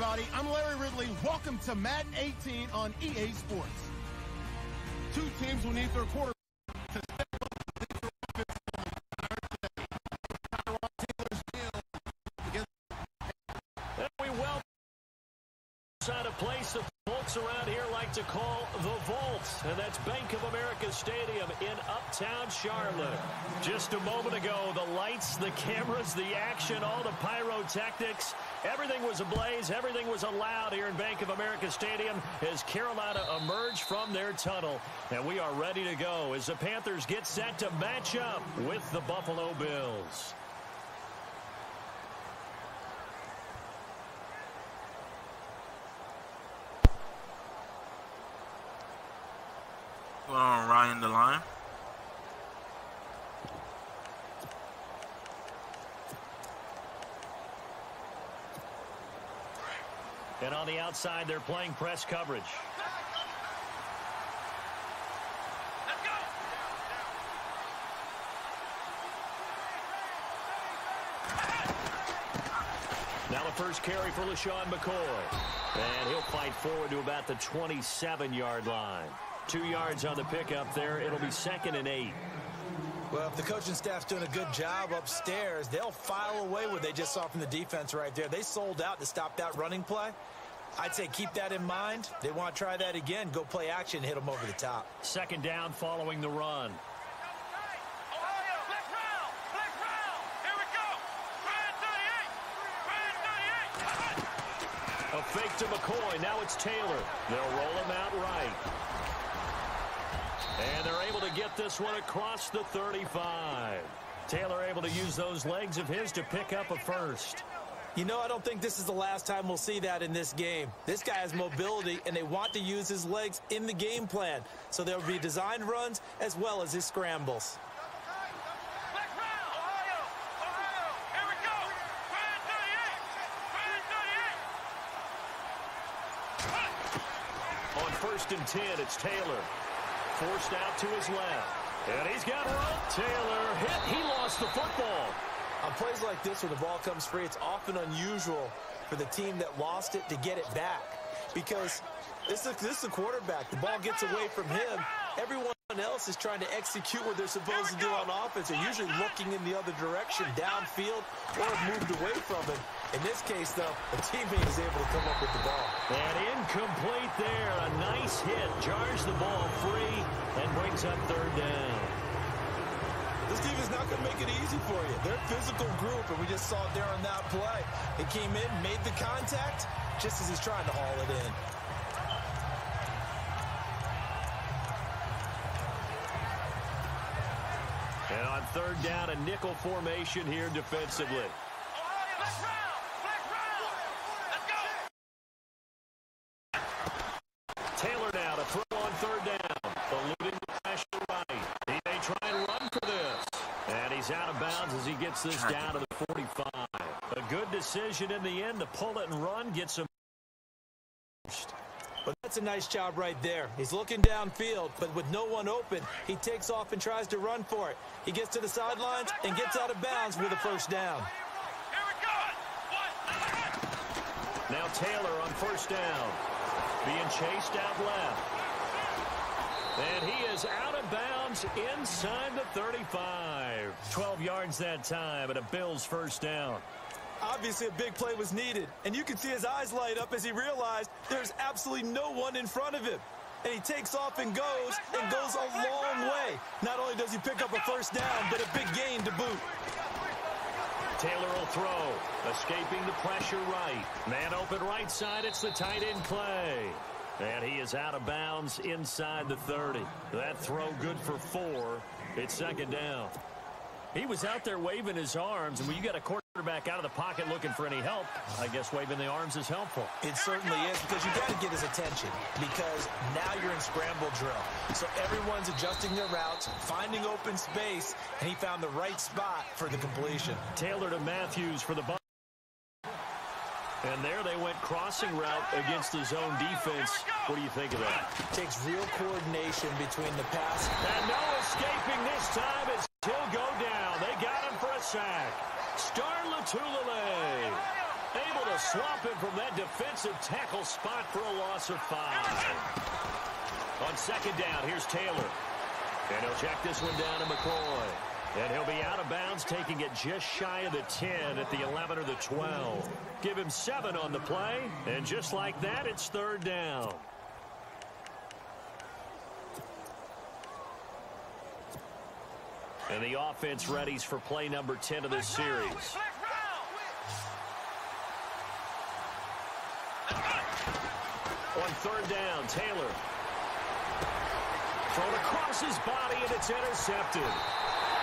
everybody. I'm Larry Ridley. Welcome to Madden 18 on EA Sports. Two teams will need their quarterback to step up the and we welcome inside a place that folks around here like to call the Vault, and that's Bank of America Stadium in Uptown Charlotte. Just a moment ago, the lights, the cameras, the action, all the pyrotechnics, everything was ablaze, everything was allowed here in Bank of America Stadium as Carolina emerged from their tunnel. And we are ready to go as the Panthers get set to match up with the Buffalo Bills. Ryan the line. And on the outside, they're playing press coverage. Let's go. Now the first carry for LaShawn McCoy. And he'll fight forward to about the 27-yard line. 2 yards on the pickup there. It'll be 2nd and 8. Well, if the coaching staff's doing a good job upstairs, they'll file away what they just saw from the defense right there. They sold out to stop that running play. I'd say keep that in mind. They want to try that again. Go play action, hit them over the top. 2nd down following the run. A fake to McCoy. Now it's Taylor. They'll roll him out right. And they're able to get this one across the 35. Taylor able to use those legs of his to pick up a first. You know, I don't think this is the last time we'll see that in this game. This guy has mobility, and they want to use his legs in the game plan. So there will be designed runs as well as his scrambles. On 1st and 10, it's Taylor. Forced out to his left. And he's got rope. Taylor hit. He lost the football. On plays like this where the ball comes free, it's often unusual for the team that lost it to get it back. Because this is a quarterback. The ball gets away from him. Everyone else is trying to execute what they're supposed to do on offense. They're usually looking in the other direction, downfield, or have moved away from it. In this case, though, the teammate is able to come up with the ball. And incomplete there. A nice hit. Jars the ball free and brings up 3rd down. This team is not going to make it easy for you. They're a physical group, and we just saw it there on that play. They came in, made the contact, just as he's trying to haul it in. And on 3rd down, a nickel formation here defensively. Taylor now to throw on 3rd down. Eluding the pressure right. He may try and run for this. And he's out of bounds as he gets this down to the 45. A good decision in the end to pull it and run. Gets him. But that's a nice job right there. He's looking downfield, but with no one open, he takes off and tries to run for it. He gets to the sidelines and gets out of bounds with a 1st down. Now Taylor on 1st down. Being chased out left. And he is out of bounds inside the 35. 12 yards that time and a Bills 1st down. Obviously, a big play was needed, and you can see his eyes light up as he realized there's absolutely no one in front of him. And he takes off and goes a long way. Not only does he pick up a 1st down, but a big gain to boot. Taylor will throw, escaping the pressure right. Man open right side, it's the tight end play. And he is out of bounds inside the 30. That throw good for 4. It's 2nd down. He was out there waving his arms, and when you got a quarterback out of the pocket looking for any help, I guess waving the arms is helpful. It certainly is, because you got to get his attention, because now you're in scramble drill. So everyone's adjusting their routes, finding open space, and he found the right spot for the completion. Taylor to Matthews for the ball. And there they went crossing route against the zone defense. What do you think of that? Takes real coordination between the pass. And no escaping this time as he'll go down. They got him for a sack. Star Latulele. Able to swap him from that defensive tackle spot for a loss of 5. On second down, here's Taylor. And he'll check this one down to McCoy. And he'll be out of bounds, taking it just shy of the 10 at the 11 or the 12. Give him 7 on the play, and just like that, it's third down. And the offense readies for play number 10 of this series. On third down, Taylor. Thrown across his body, and it's intercepted.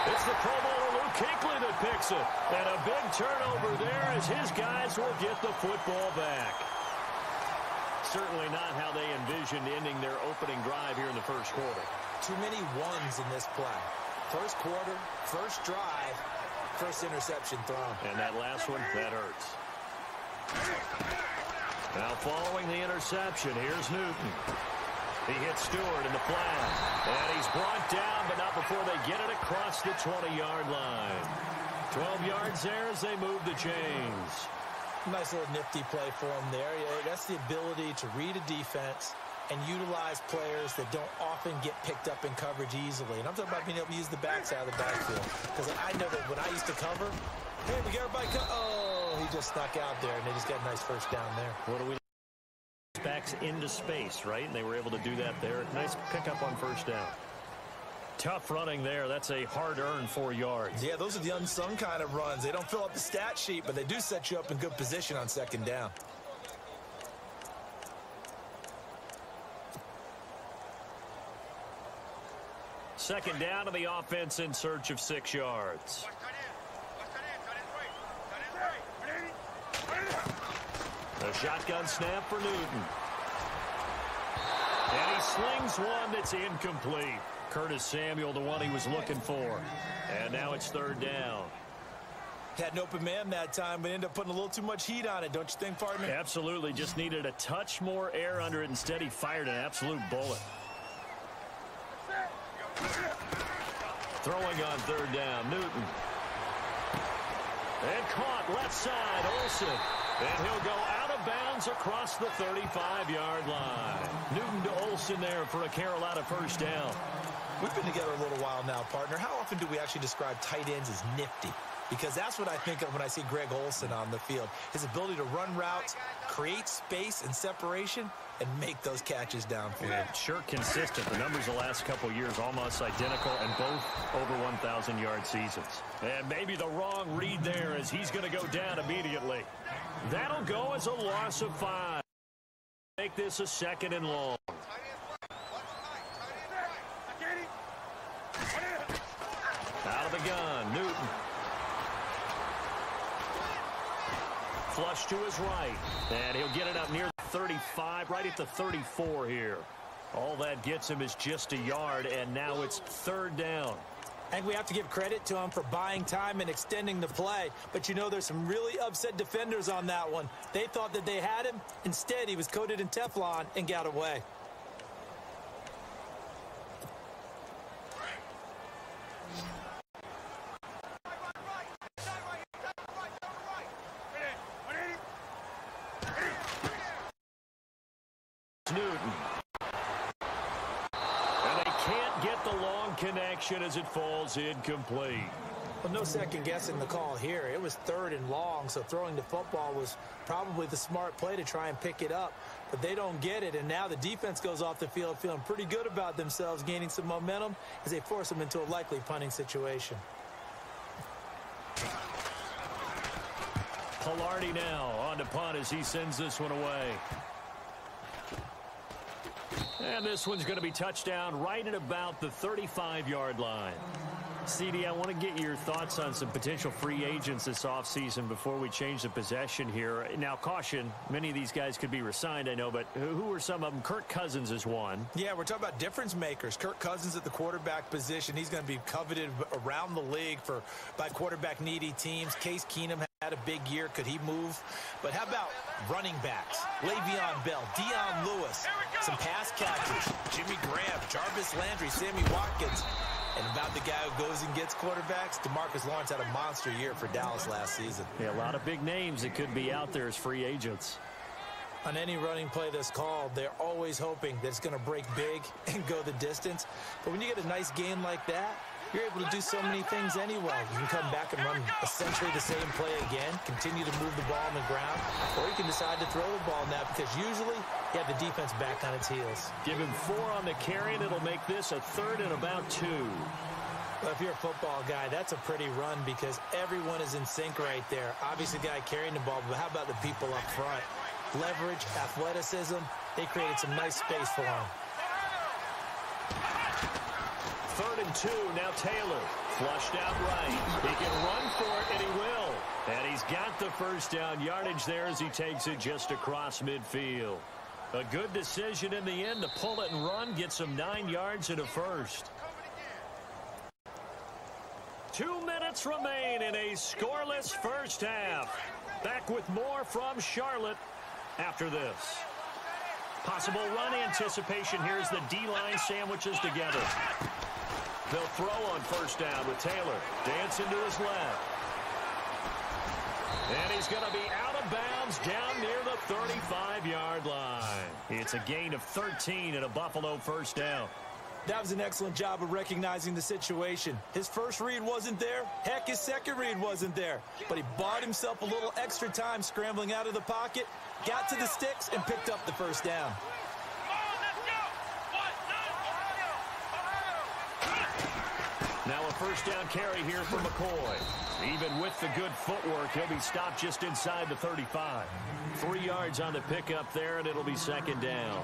It's the Pro Bowler Luke Kuechly that picks it. And a big turnover there as his guys will get the football back. Certainly not how they envisioned ending their opening drive here in the first quarter. Too many ones in this play. First quarter, first drive, first interception thrown. And that last one, that hurts. Now following the interception, here's Newton. He hits Stewart in the flat. And he's brought down, but not before they get it across the 20-yard line. 12 yards there as they move the chains. Nice little nifty play for him there. That's the ability to read a defense and utilize players that don't often get picked up in coverage easily. And I'm talking about being able to use the backside of the backfield. Because I know that when I used to cover, hey, we got everybody oh, he just snuck out there, and they just got a nice first down there. What do we backs into space, right? And they were able to do that there. Nice pickup on first down. Tough running there. That's a hard-earned 4 yards. Yeah, those are the unsung kind of runs. They don't fill up the stat sheet, but they do set you up in good position on second down. Second down to the offense in search of 6 yards. A shotgun snap for Newton. And he slings one that's incomplete. Curtis Samuel, the one he was looking for. And now it's third down. Had an open man that time, but ended up putting a little too much heat on it, don't you think, partner? Absolutely. Just needed a touch more air under it. Instead, he fired an absolute bullet. Throwing on third down, Newton. And caught left side, Olsen. And he'll go out of bounds across the 35-yard line. Newton to Olsen there for a Carolina first down. We've been together a little while now, partner. How often do we actually describe tight ends as nifty? Because that's what I think of when I see Greg Olsen on the field. His ability to run routes, create space and separation, and make those catches downfield. Yeah, sure consistent. The numbers the last couple of years almost identical, and both over 1,000-yard seasons. And maybe the wrong read there as he's going to go down immediately. That'll go as a loss of 5. Make this a second and long. Out of the gun, Newton. Flush to his right. And he'll get it up near 35, right at the 34 here. All that gets him is just a yard, and now it's third down. And we have to give credit to him for buying time and extending the play. But, you know, there's some really upset defenders on that one. They thought that they had him. Instead, he was coated in Teflon and got away. Newton. And they can't get the long connection as it falls incomplete. Well, no second guessing the call here. It was third and long, so throwing the football was probably the smart play to try and pick it up. But they don't get it, and now the defense goes off the field feeling pretty good about themselves, gaining some momentum as they force them into a likely punting situation. Pilardi now on to punt as he sends this one away. And this one's going to be touchdown right at about the 35-yard line. CD, I want to get your thoughts on some potential free agents this offseason before we change the possession here. Now, caution, many of these guys could be re-signed, I know, but who are some of them? Kirk Cousins is one. Yeah, we're talking about difference makers. Kirk Cousins at the quarterback position. He's going to be coveted around the league by quarterback-needy teams. Case Keenum had a big year. Could he move? But how about running backs? Le'Veon Bell, Deion Lewis, some pass catchers, Jimmy Graham, Jarvis Landry, Sammy Watkins. And about the guy who goes and gets quarterbacks, DeMarcus Lawrence had a monster year for Dallas last season. Yeah, a lot of big names that could be out there as free agents. On any running play that's called, they're always hoping that it's going to break big and go the distance. But when you get a nice game like that, you're able to do so many things anyway. You can come back and run essentially the same play again, continue to move the ball on the ground, or you can decide to throw the ball now because usually you have the defense back on its heels. Give him 4 on the carry, and it'll make this a 3rd and about 2. Well, if you're a football guy, that's a pretty run because everyone is in sync right there. Obviously, the guy carrying the ball, but how about the people up front? Leverage, athleticism, they created some nice space for him. 3rd and 2, now Taylor. Flushed out right. He can run for it, and he will. And he's got the first down yardage there as he takes it just across midfield. A good decision in the end to pull it and run, get some 9 yards and a first. 2 minutes remain in a scoreless first half. Back with more from Charlotte after this. Possible run anticipation here as the D-line sandwiches together. They'll throw on first down with Taylor. Dancing to his left. And he's going to be out of bounds down near the 35-yard line. It's a gain of 13 and a Buffalo first down. That was an excellent job of recognizing the situation. His first read wasn't there. Heck, his second read wasn't there. But he bought himself a little extra time scrambling out of the pocket, got to the sticks, and picked up the first down. Now a first down carry here for McCoy. Even with the good footwork, he'll be stopped just inside the 35. 3 yards on the pickup there, and it'll be second down.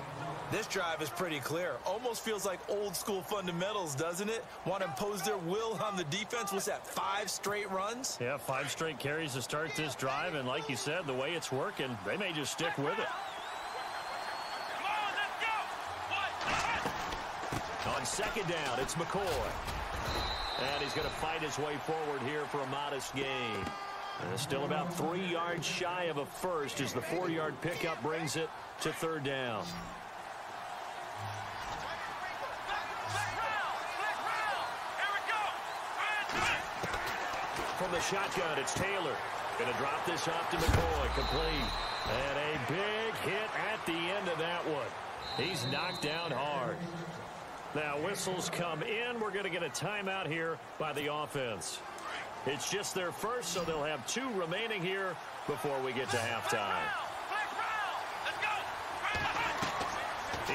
This drive is pretty clear. Almost feels like old school fundamentals, doesn't it? Want to impose their will on the defense. What's that, 5 straight runs? Yeah, 5 straight carries to start this drive, and like you said, the way it's working, they may just stick with it. On second down, it's McCoy. And he's going to fight his way forward here for a modest gain. Still about 3 yards shy of a first as the 4-yard pickup brings it to third down. From the shotgun, it's Taylor. Going to drop this off to McCoy, complete. And a big hit at the end of that one. He's knocked down hard. Now whistles come in. We're going to get a timeout here by the offense. It's just their first, so they'll have 2 remaining here before we get to halftime.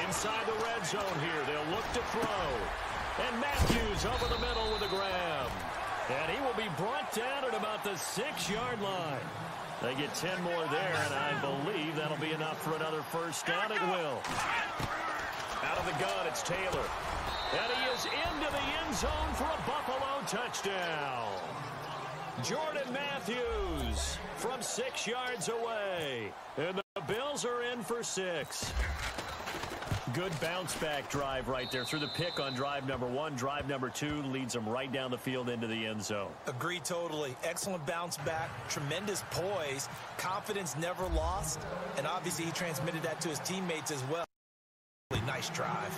Inside the red zone here, they'll look to throw. And Matthews over the middle with a grab. And he will be brought down at about the 6-yard line. They get 10 more there, and I believe that'll be enough for another first down. It will. Out of the gun, it's Taylor. And he is into the end zone for a Buffalo touchdown. Jordan Matthews from 6 yards away. And the Bills are in for 6. Good bounce-back drive right there through the pick on drive number 1. Drive number 2 leads them right down the field into the end zone. Agree totally. Excellent bounce back, tremendous poise, confidence never lost, and obviously he transmitted that to his teammates as well. Really nice drive.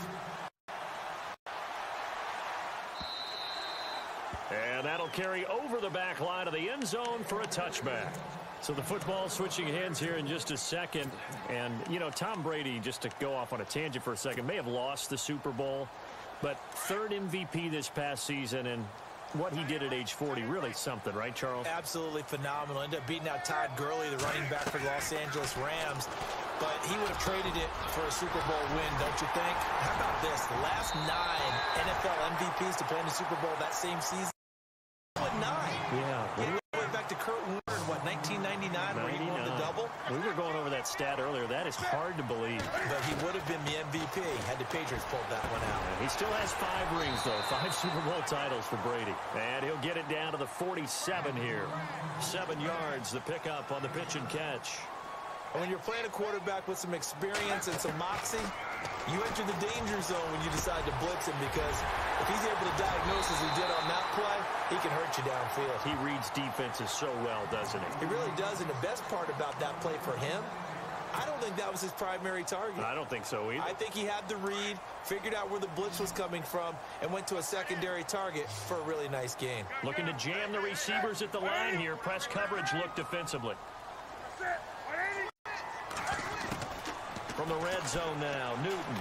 And that'll carry over the back line of the end zone for a touchback. So the football switching hands here in just a second. And, you know, Tom Brady, just to go off on a tangent for a second, may have lost the Super Bowl, but 3rd MVP this past season, and what he did at age 40, really something, right, Charles? Absolutely phenomenal. Ended up beating out Todd Gurley, the running back for the Los Angeles Rams, but he would have traded it for a Super Bowl win, don't you think? How about this? The last 9 NFL MVPs to play in the Super Bowl that same season. 9. Yeah. We went back to Kurt Warner in, what, 1999 where he won the double? We were going over that stat earlier. That is hard to believe. But he would have been the MVP had the Patriots pulled that one out. He still has 5 rings, though. 5 Super Bowl titles for Brady. And he'll get it down to the 47 here. 7 yards, the pickup on the pitch and catch. And when you're playing a quarterback with some experience and some moxie, you enter the danger zone when you decide to blitz him, because if he's able to diagnose as he did on that play, he can hurt you downfield. He reads defenses so well, doesn't he? He really does, and the best part about that play for him, I don't think that was his primary target. I don't think so either. I think he had the read, figured out where the blitz was coming from, and went to a secondary target for a really nice gain. Looking to jam the receivers at the line here. Press coverage look defensively. From the red zone now, Newton.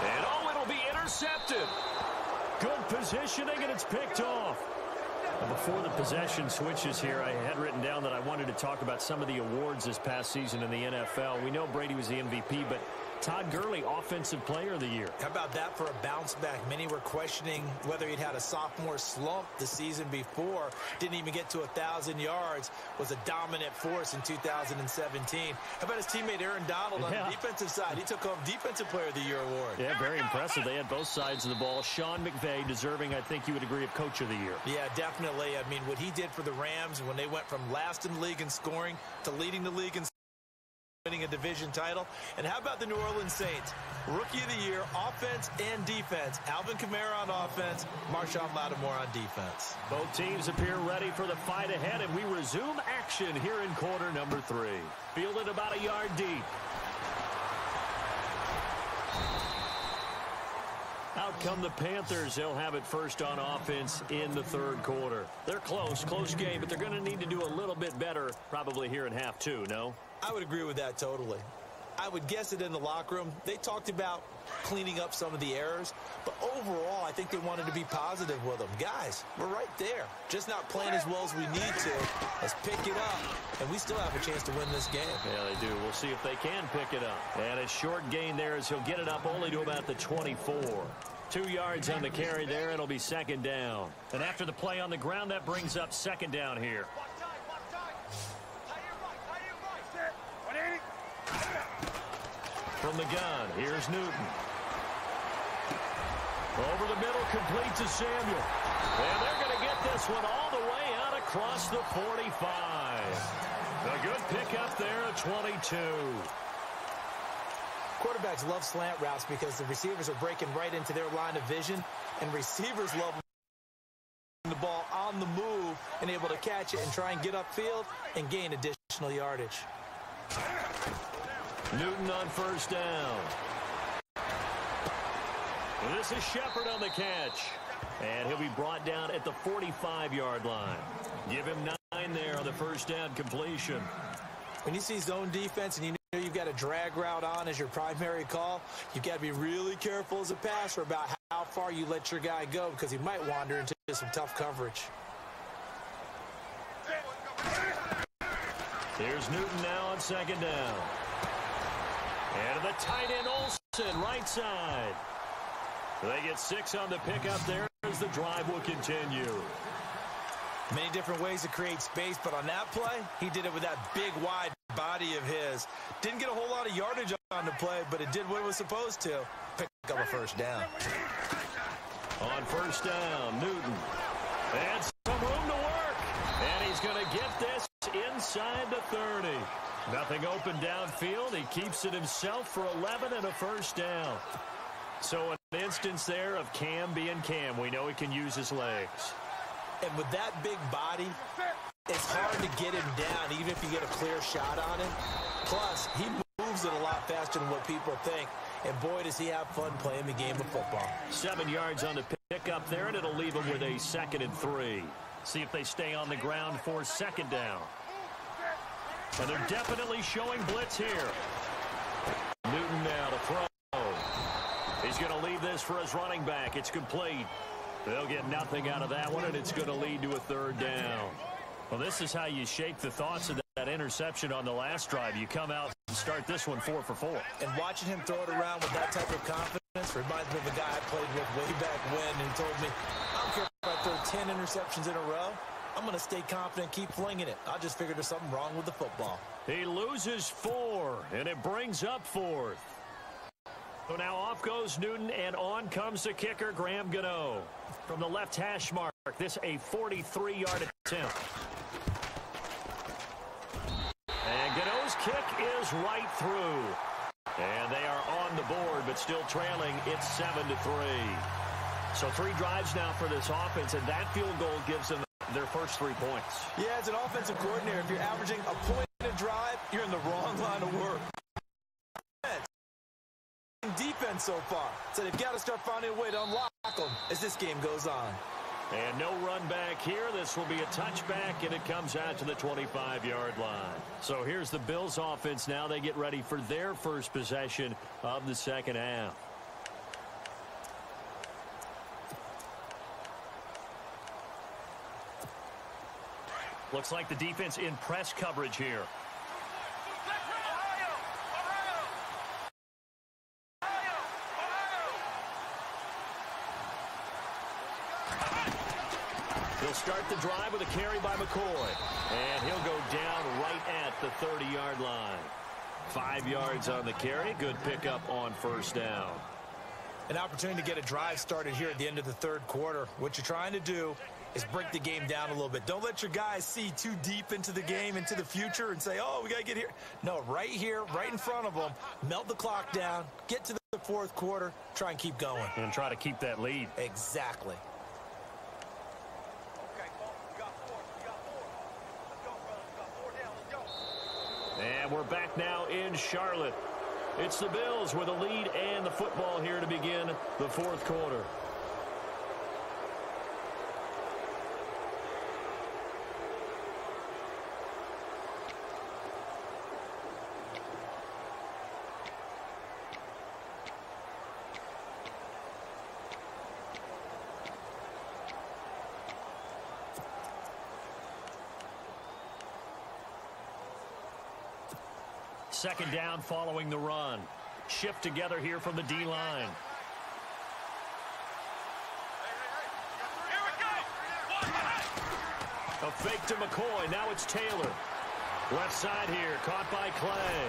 And it'll be intercepted. Good positioning, and it's picked off. Before the possession switches here, I had written down that I wanted to talk about some of the awards this past season in the NFL. We know Brady was the MVP, but Todd Gurley, Offensive Player of the Year. How about that for a bounce back? Many were questioning whether he'd had a sophomore slump the season before. Didn't even get to 1,000 yards. Was a dominant force in 2017. How about his teammate Aaron Donald on the defensive side? He took home Defensive Player of the Year award. Yeah, very impressive. They had both sides of the ball. Sean McVay deserving, I think you would agree, of Coach of the Year. Yeah, definitely. I mean, what he did for the Rams when they went from last in the league in scoring to leading the league in winning a division title. And how about the New Orleans Saints? Rookie of the Year, offense and defense. Alvin Kamara on offense, Marshawn Lattimore on defense. Both teams appear ready for the fight ahead, and we resume action here in quarter number 3. Fielded about a yard deep. Out come the Panthers. They'll have it first on offense in the third quarter. They're close game, but they're going to need to do a little bit better probably here in half 2, no? I would agree with that totally. I would guess it in the locker room. They talked about cleaning up some of the errors, but overall, I think they wanted to be positive with them. Guys, we're right there. Just not playing as well as we need to. Let's pick it up, and we still have a chance to win this game. Yeah, they do. We'll see if they can pick it up. And a short gain there as he'll get it up only to about the 24. 2 yards on the carry there. It'll be second down. And after the play on the ground, that brings up second down here. From the gun, here's Newton. Over the middle, complete to Samuel. And they're going to get this one all the way out across the 45. A good pickup there at 22. Quarterbacks love slant routes because the receivers are breaking right into their line of vision, and receivers love the ball on the move and able to catch it and try and get upfield and gain additional yardage. Newton on first down. This is Shepard on the catch. And he'll be brought down at the 45-yard line. Give him 9 there on the first down completion. When you see zone defense and you know you've got a drag route on as your primary call, you've got to be really careful as a passer about how far you let your guy go because he might wander into some tough coverage. Here's Newton now on second down. And the tight end Olsen, right side. They get 6 on the pickup there as the drive will continue. Many different ways to create space, but on that play, he did it with that big, wide body of his. Didn't get a whole lot of yardage on the play, but it did what it was supposed to. Pick up a first down. On first down, Newton. And some room to work. And he's going to get this inside the 30. Nothing open downfield. He keeps it himself for 11 and a first down. So an instance there of Cam being Cam. We know he can use his legs. And with that big body, it's hard to get him down even if you get a clear shot on him. Plus, he moves it a lot faster than what people think. And boy, does he have fun playing the game of football. 7 yards on the pickup there, and it'll leave him with a 2nd and 3. See if they stay on the ground for second down. And they're definitely showing blitz here. Newton now to throw. He's going to leave this for his running back. It's complete. They'll get nothing out of that one, and it's going to lead to a third down. Well, this is how you shake the thoughts of that interception on the last drive. You come out and start this one 4 for 4. And watching him throw it around with that type of confidence reminds me of a guy I played with way back when, and he told me, I don't care if I throw 10 interceptions in a row. I'm going to stay confident, keep flinging it. I just figured there's something wrong with the football. He loses 4, and it brings up 4th. So now off goes Newton, and on comes the kicker, Graham Gano. From the left hash mark, this a 43-yard attempt. And Gano's kick is right through. And they are on the board, but still trailing. It's 7-3. So 3 drives now for this offense, and that field goal gives them their first 3 points. Yeah, as an offensive coordinator, if you're averaging a point a drive, you're in the wrong line of work. Defense so far, so they've got to start finding a way to unlock them as this game goes on. And no run back here. This will be a touchback, and it comes out to the 25-yard line. So here's the Bills offense now. They get ready for their first possession of the second half. Looks like the defense in press coverage here. He'll start the drive with a carry by McCoy. And he'll go down right at the 30-yard line. 5 yards on the carry. Good pickup on first down. An opportunity to get a drive started here at the end of the third quarter. What you're trying to do is break the game down a little bit. Don't let your guys see too deep into the game, into the future, and say, oh, we got to get here. No, right here, right in front of them, melt the clock down, get to the fourth quarter, try and keep going. And try to keep that lead. Exactly. And we're back now in Charlotte. It's the Bills with a lead and the football here to begin the fourth quarter. Second down following the run. Shift together here from the D-line. A fake to McCoy. Now it's Taylor. Left side here. Caught by Clay.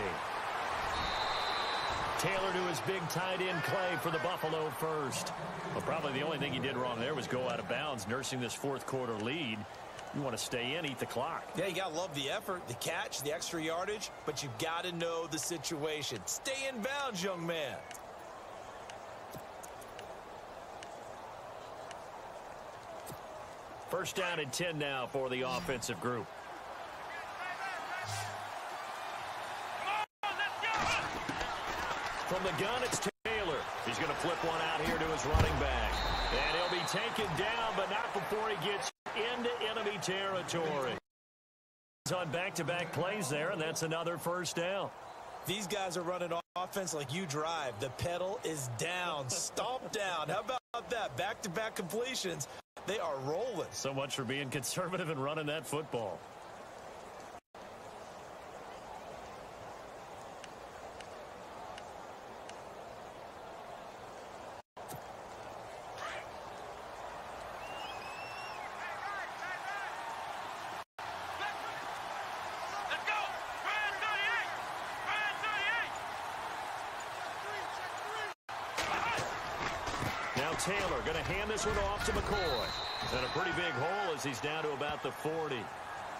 Taylor to his big tight end Clay for the Buffalo first. Well, probably the only thing he did wrong there was go out of bounds, nursing this fourth quarter lead. You want to stay in, eat the clock. Yeah, you got to love the effort, the catch, the extra yardage, but you got to know the situation. Stay in bounds, young man. First down and 10 now for the offensive group. From the gun, it's Taylor. He's going to flip one out here to his running back. And he'll be taken down, but not before he gets into enemy territory. He's on back-to-back plays there, and that's another first down. These guys are running offense like you drive. The pedal is down, stomp down. How about that? Back-to-back completions. They are rolling. So much for being conservative and running that football. Taylor going to hand this one off to McCoy. And a pretty big hole as he's down to about the 40.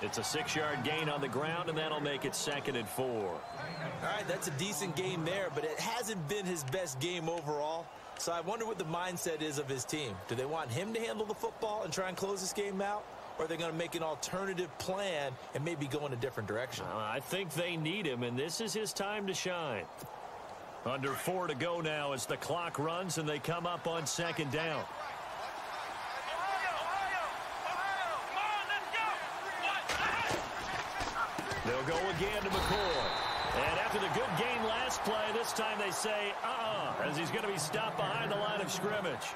It's a 6-yard gain on the ground, and that'll make it 2nd and 4. All right, that's a decent game there, but it hasn't been his best game overall. So I wonder what the mindset is of his team. Do they want him to handle the football and try and close this game out? Or are they going to make an alternative plan and maybe go in a different direction? I think they need him, and this is his time to shine. Under 4 to go now as the clock runs and they come up on 2nd down. They'll go again to McCoy. And after the good gain last play, this time they say, as he's going to be stopped behind the line of scrimmage.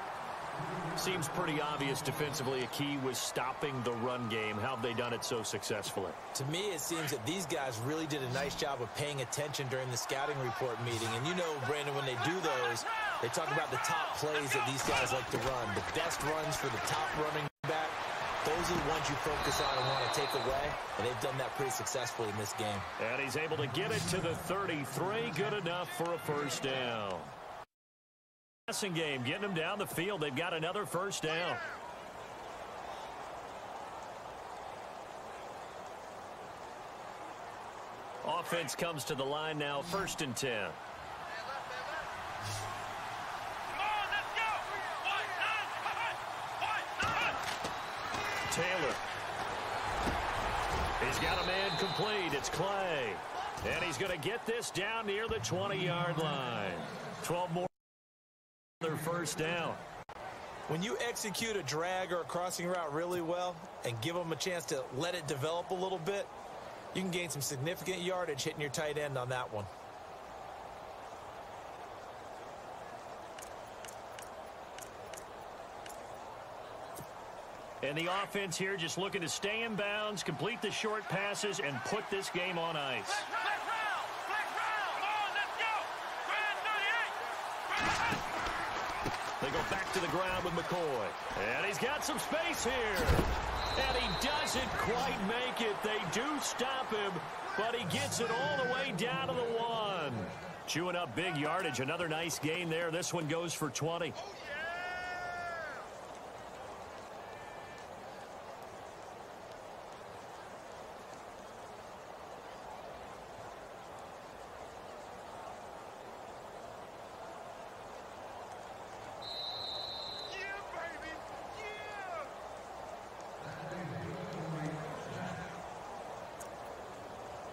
Seems pretty obvious defensively a key was stopping the run game. How have they done it so successfully? To me, it seems that these guys really did a nice job of paying attention during the scouting report meeting. And you know, Brandon, when they do those, they talk about the top plays that these guys like to run. The best runs for the top running back, those are the ones you focus on and want to take away. And they've done that pretty successfully in this game. And he's able to get it to the 33. Good enough for a first down. Passing game, getting them down the field. They've got another first down. Offense comes to the line now, 1st and 10. Taylor He's got a man complete. It's Clay. And he's going to get this down near the 20-yard line. 12 more their first down. When you execute a drag or a crossing route really well and give them a chance to let it develop a little bit, you can gain some significant yardage hitting your tight end on that one. And the offense here just looking to stay in bounds, complete the short passes, and put this game on ice. They go back to the ground with McCoy. And he's got some space here. And he doesn't quite make it. They do stop him, but he gets it all the way down to the 1. Chewing up big yardage. Another nice gain there. This one goes for 20.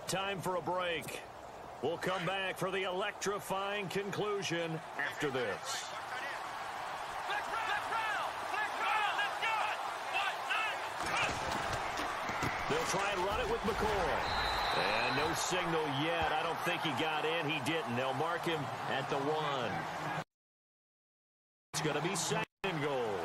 Time for a break. We'll come back for the electrifying conclusion after this. They'll try and run it with McCoy. And no signal yet. I don't think he got in. He didn't. They'll mark him at the 1. It's going to be second and goal.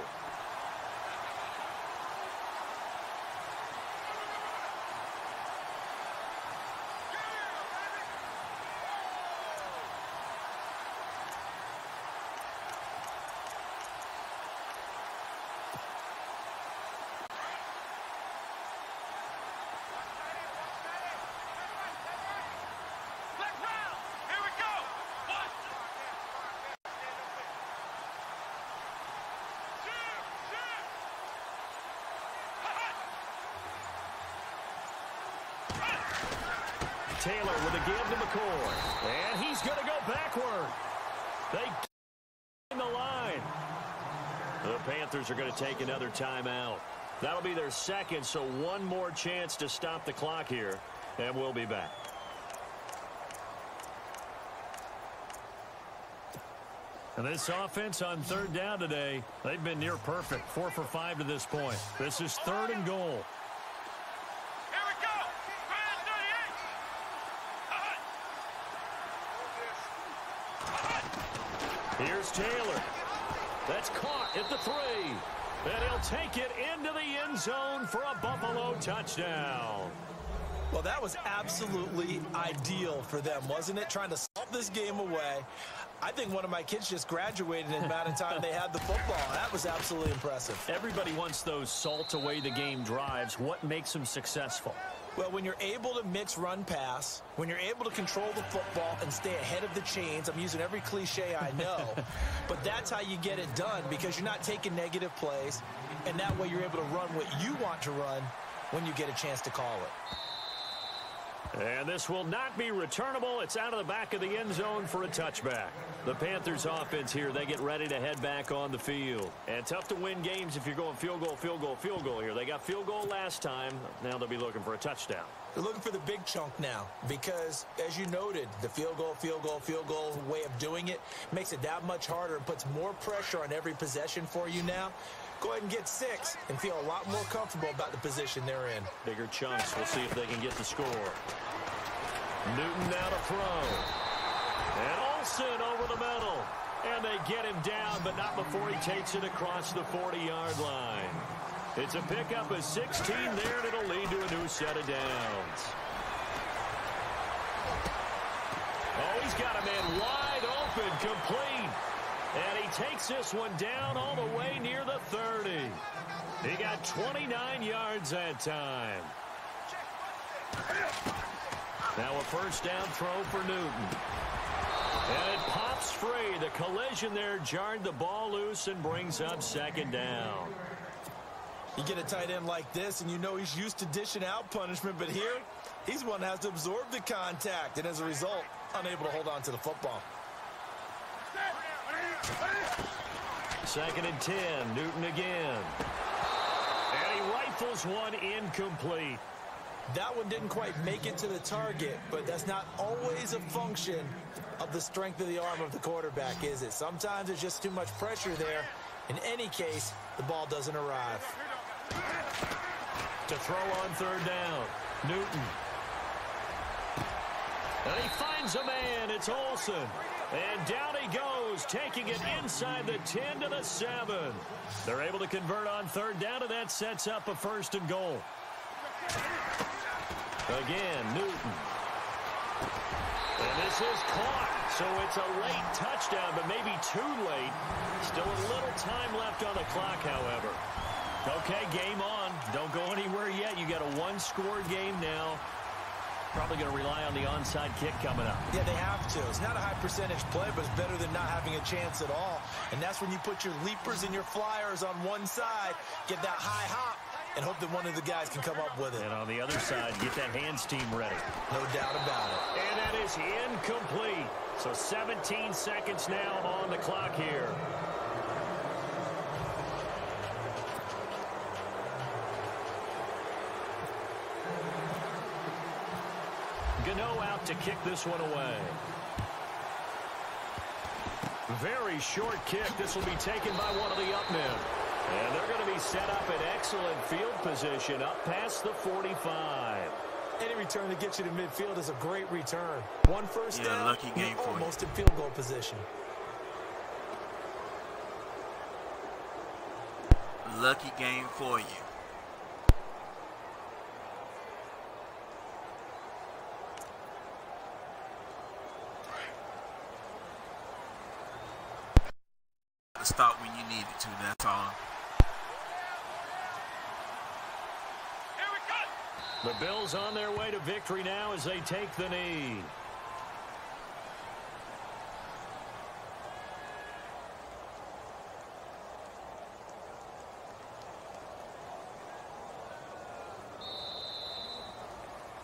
Taylor with a give to McCoy. And he's going to go backward. They in the line. The Panthers are going to take another timeout. That'll be their second, so one more chance to stop the clock here. And we'll be back. And this offense on third down today, they've been near perfect. 4 for 5 to this point. This is third and goal. Here's Taylor. That's caught at the 3. And he'll take it into the end zone for a Buffalo touchdown. Well, that was absolutely ideal for them, wasn't it? Trying to salt this game away. I think one of my kids just graduated in the amount of time they had the football. That was absolutely impressive. Everybody wants those salt away the game drives. What makes them successful? Well, when you're able to mix run-pass, when you're able to control the football and stay ahead of the chains, I'm using every cliche I know, but that's how you get it done because you're not taking negative plays, and that way you're able to run what you want to run when you get a chance to call it. And this will not be returnable. It's out of the back of the end zone for a touchback. The Panthers offense here, they get ready to head back on the field. And tough to win games if you're going field goal, field goal, field goal here. They got field goal last time. Now they'll be looking for a touchdown. They're looking for the big chunk now because, as you noted, the field goal, field goal, field goal way of doing it makes it that much harder and puts more pressure on every possession for you now. Go ahead and get 6 and feel a lot more comfortable about the position they're in. Bigger chunks. We'll see if they can get the score. Newton now to throw. And Olsen over the middle. And they get him down, but not before he takes it across the 40-yard line. It's a pickup of 16 there, and it'll lead to a new set of downs. Oh, he's got a man wide open, complete. And he takes this one down all the way near the 30. He got 29 yards that time. Now a first down throw for Newton. And it pops free. The collision there jarred the ball loose and brings up second down. You get a tight end like this, and you know he's used to dishing out punishment, but here, he's one that has to absorb the contact, and as a result, unable to hold on to the football. Second and 10, Newton again. And he rifles one incomplete. That one didn't quite make it to the target, but that's not always a function of the strength of the arm of the quarterback, is it? Sometimes there's just too much pressure there. In any case, the ball doesn't arrive. To throw on third down, Newton. And he finds a man. It's Olsen. And down he goes, taking it inside the 10 to the 7. They're able to convert on third down, and that sets up a 1st and goal. Again, Newton. And this is caught. So it's a late touchdown, but maybe too late. Still a little time left on the clock, however. Okay, game on. Don't go anywhere yet. You got a one-score game now. Probably going to rely on the onside kick coming up. Yeah, they have to. It's not a high percentage play, but it's better than not having a chance at all. And that's when you put your leapers and your flyers on one side, get that high hop, and hope that one of the guys can come up with it. And on the other side, get that hands team ready. No doubt about it. And that is incomplete. So 17 seconds now on the clock here. Gano out to kick this one away. Very short kick. This will be taken by one of the up men. And they're going to be set up in excellent field position up past the 45. Any return that gets you to midfield is a great return. One first down, lucky game you're for you. almost in field goal position. Lucky game for you. Stop when you need it to, that's all. The Bills on their way to victory now as they take the knee.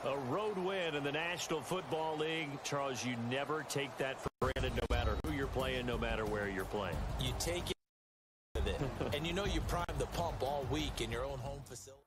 A road win in the National Football League. Charles, you never take that for granted no matter who you're playing, no matter where you're playing. You take it with it. And you know you primed the pump all week in your own home facility.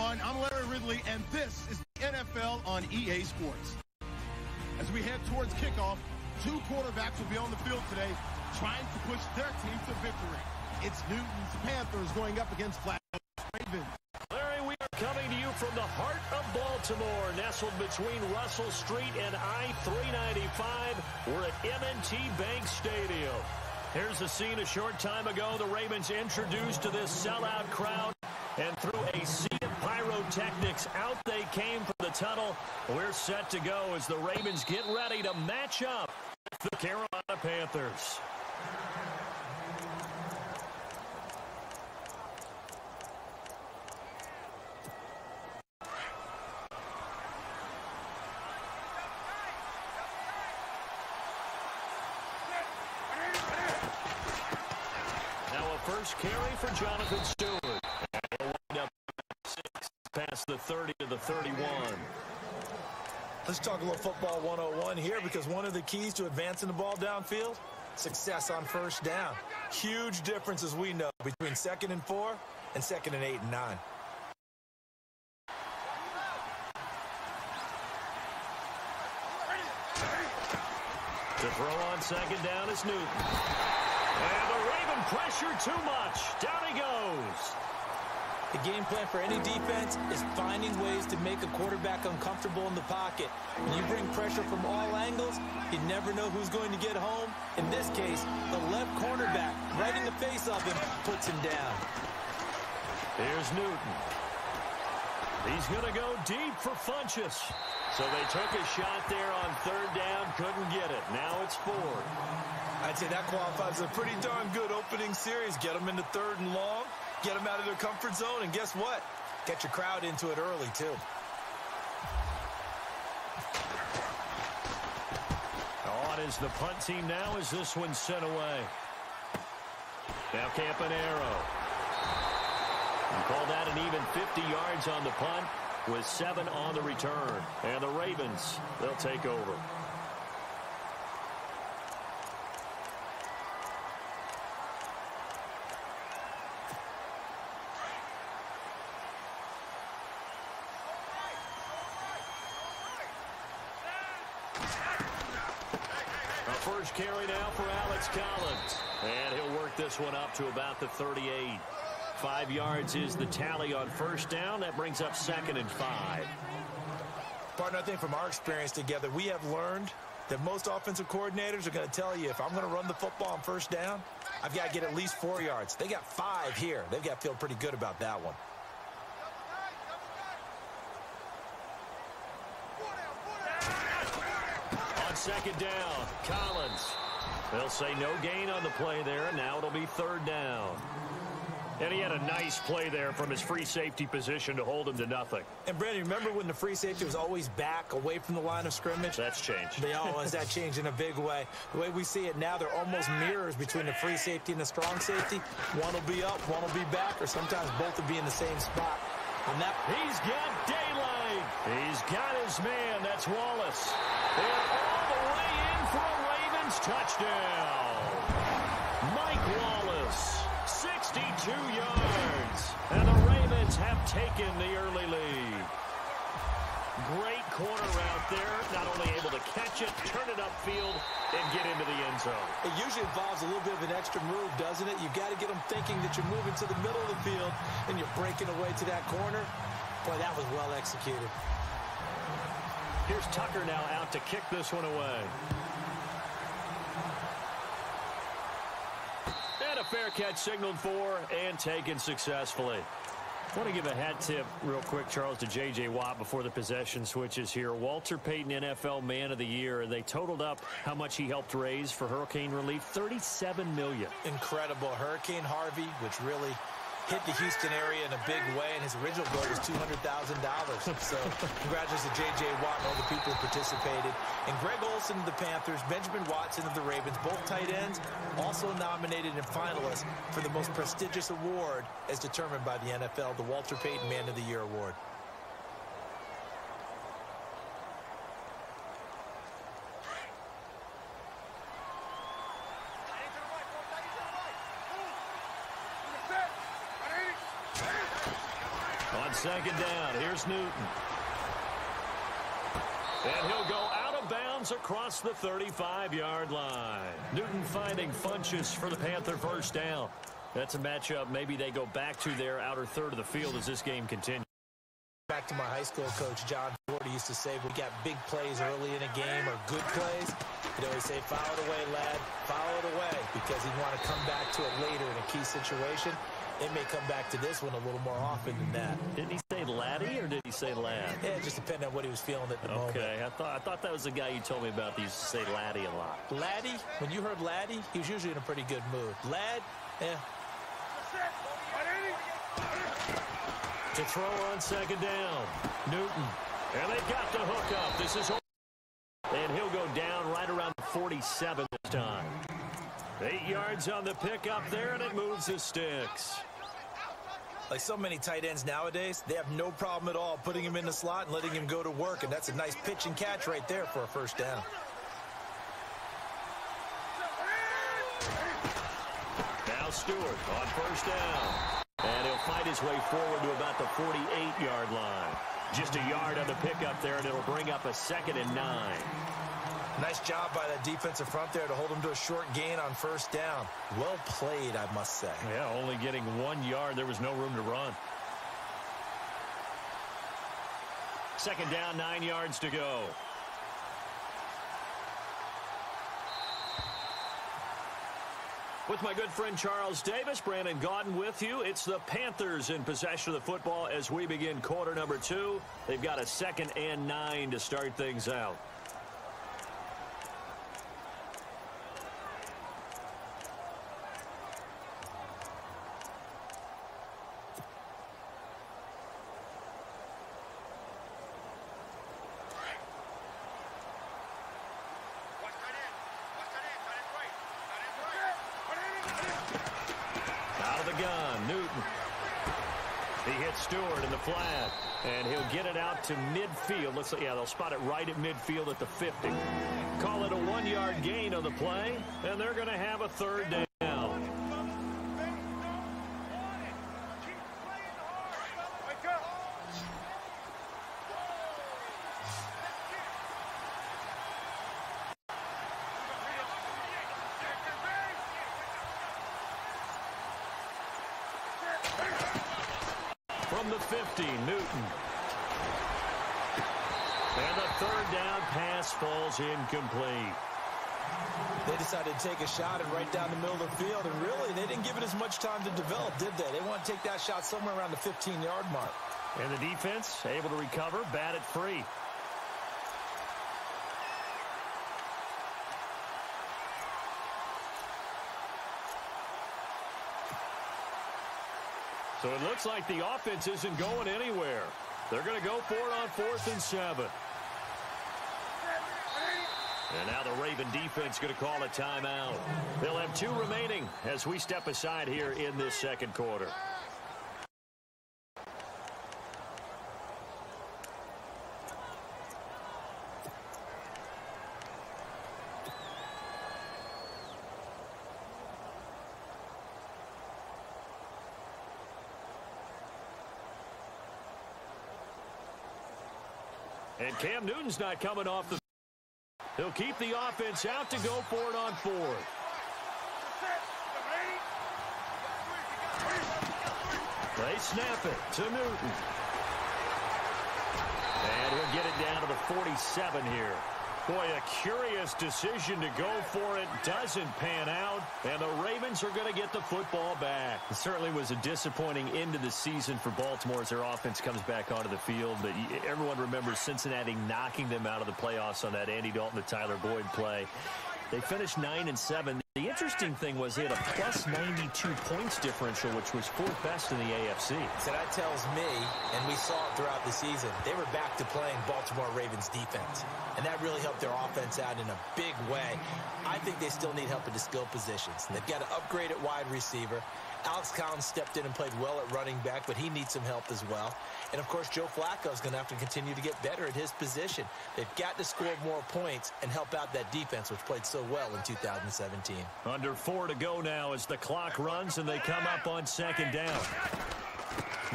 everyone. I'm Larry Ridley, and this is the NFL on EA Sports. As we head towards kickoff, two quarterbacks will be on the field today trying to push their team to victory. It's Newton's Panthers going up against Flacco's Ravens. Larry, we are coming to you from the heart of Baltimore, nestled between Russell Street and I-395. We're at M&T Bank Stadium. Here's the scene a short time ago. The Ravens introduced to this sellout crowd, and through a sea of pyrotechnics, out they came from the tunnel. We're set to go as the Ravens get ready to match up with the Carolina Panthers. First carry for Jonathan Stewart. And he'll wind up 6 past the 30 to the 31. Let's talk a little football 101 here, because one of the keys to advancing the ball downfield, success on first down. Huge difference, as we know, between 2nd and 4 and 2nd and 8 and 9. To throw on 2nd down is Newton. And the Raven pressure too much. Down he goes. The game plan for any defense is finding ways to make a quarterback uncomfortable in the pocket. When you bring pressure from all angles, you never know who's going to get home. In this case, the left cornerback, right in the face of him, puts him down. Here's Newton. He's going to go deep for Funchess. So they took a shot there on 3rd down, couldn't get it. Now it's 4th. I'd say that qualifies as a pretty darn good opening series. Get them into 3rd and long, get them out of their comfort zone, and guess what? Get your crowd into it early, too. On is the punt team now as this one's sent away. Now Campanaro. And call that an even 50 yards on the punt with 7 on the return. And the Ravens, they'll take over. First carry now for Alex Collins. And he'll work this one up to about the 38. 5 yards is the tally on first down. That brings up 2nd and 5. Partner, I think from our experience together, we have learned that most offensive coordinators are going to tell you, if I'm going to run the football on first down, I've got to get at least 4 yards. They got 5 here. They've got to feel pretty good about that one. On 2nd down, Collins. They'll say no gain on the play there. Now it'll be 3rd down. And he had a nice play there from his free safety position to hold him to nothing. And, Brandon, remember when the free safety was always back away from the line of scrimmage? That's changed. That changed in a big way. The way we see it now, they're almost mirrors between the free safety and the strong safety. One will be up, one will be back, or sometimes both will be in the same spot. On that, he's got daylight. He's got his man. That's Wallace. And all the way in for a Ravens touchdown. Mike Wallace. 62 yards. And the Ravens have taken the early lead. Great corner route there. Not only able to catch it, turn it upfield, and get into the end zone. It usually involves a little bit of an extra move, doesn't it? You've got to get them thinking that you're moving to the middle of the field and you're breaking away to that corner. Boy, that was well executed. Here's Tucker now out to kick this one away. And a fair catch signaled for and taken successfully. I want to give a hat tip real quick, Charles, to J.J. Watt before the possession switches here. Walter Payton, NFL Man of the Year. They totaled up how much he helped raise for hurricane relief, $37 million. Incredible. Hurricane Harvey, which really hit the Houston area in a big way, and his original goal was $200,000. So congratulations to J.J. Watt and all the people who participated. And Greg Olsen of the Panthers, Benjamin Watson of the Ravens, both tight ends, also nominated and finalists for the most prestigious award as determined by the NFL, the Walter Payton Man of the Year Award. second down. Here's Newton. And he'll go out of bounds across the 35-yard line. Newton finding Funchess for the Panther first down. That's a matchup maybe they go back to their outer third of the field as this game continues. Back to my high school coach, John Ford, used to say, we got big plays early in a game or good plays. He'd always say, foul it away, lad, foul it away, because he'd want to come back to it later in a key situation. It may come back to this one a little more often than that. Did he say laddie or did he say lad? Yeah, it just depended on what he was feeling at the moment. Okay, I thought that was the guy you told me about. He used to say laddie a lot. Laddie, when you heard laddie, he was usually in a pretty good mood. Lad, yeah. To throw on second down, Newton. And they got the hook up. This is over. And he'll go down right around 47 this time. 8 yards on the pickup there, and it moves the sticks. Like so many tight ends nowadays, they have no problem at all putting him in the slot and letting him go to work, and that's a nice pitch and catch right there for a first down. Now Stewart on first down. And he'll fight his way forward to about the 48-yard line. Just a yard on the pickup there, and it'll bring up a 2nd and 9. Nice job by that defensive front there to hold him to a short gain on first down. Well played, I must say. Yeah, only getting 1 yard. There was no room to run. Second down, 9 yards to go. With my good friend Charles Davis, Brandon Gaudin with you. It's the Panthers in possession of the football as we begin quarter number 2. They've got a 2nd and 9 to start things out. Stewart in the flat, and he'll get it out to midfield. Looks like, yeah, they'll spot it right at midfield at the 50. Call it a 1-yard gain on the play, and they're going to have a third down. From the 50, Newton. And the third down pass falls incomplete. They decided to take a shot and right down the middle of the field, and really, they didn't give it as much time to develop, did they? They want to take that shot somewhere around the 15-yard mark. And the defense able to recover, bat it free. So it looks like the offense isn't going anywhere. They're going to go for it on 4th and 7. And now the Raven defense going to call a timeout. They'll have 2 remaining as we step aside here in this second quarter. And Cam Newton's not coming off the... He'll keep the offense out to go for it on 4th. They snap it to Newton. And he'll get it down to the 47 here. Boy, a curious decision to go for it. Doesn't pan out. And the Ravens are going to get the football back. It certainly was a disappointing end to the season for Baltimore as their offense comes back onto the field. But everyone remembers Cincinnati knocking them out of the playoffs on that Andy Dalton to Tyler Boyd play. They finished 9-7. The interesting thing was they had a plus 92 points differential, which was 4th best in the AFC. So that tells me, and we saw it throughout the season, they were back to playing Baltimore Ravens defense. And that really helped their offense out in a big way. I think they still need help at the skill positions. They've got to upgrade at wide receiver. Alex Collins stepped in and played well at running back, but he needs some help as well. And, of course, Joe Flacco is going to have to continue to get better at his position. They've got to score more points and help out that defense, which played so well in 2017. Under 4 to go now as the clock runs and they come up on 2nd down.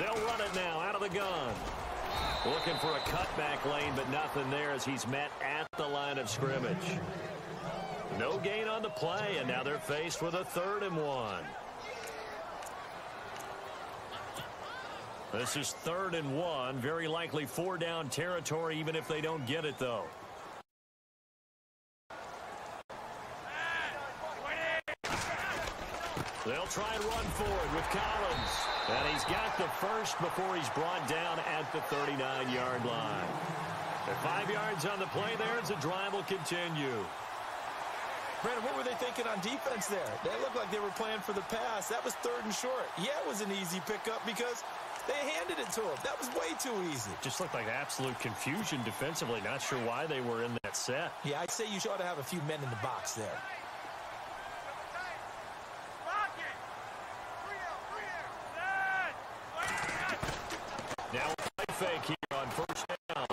They'll run it now out of the gun. Looking for a cutback lane, but nothing there as he's met at the line of scrimmage. No gain on the play, and now they're faced with a 3rd and 1. This is 3rd and 1. Very likely 4-down territory, even if they don't get it, though. They'll try and run forward with Collins. And he's got the first before he's brought down at the 39-yard line. At 5 yards on the play there as the drive will continue. Brandon, what were they thinking on defense there? They looked like they were playing for the pass. That was 3rd and short. Yeah, it was an easy pickup because they handed it to him. That was way too easy. Just looked like absolute confusion defensively. Not sure why they were in that set. Yeah, I'd say you ought to have a few men in the box there. Now a play fake here on 1st down.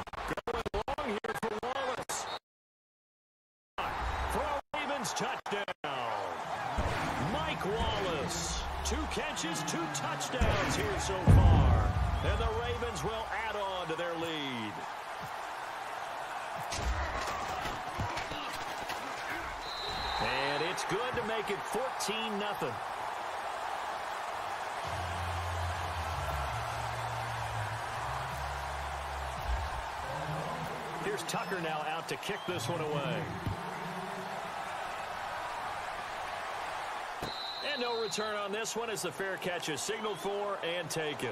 Going long here for Wallace. For a Ravens touchdown. Mike Wallace. 2 catches, 2 touchdowns here so far. And the Ravens will add on to their lead. And it's good to make it 14-0. Here's Tucker now out to kick this one away. And no return on this one as the fair catch is signaled for and taken.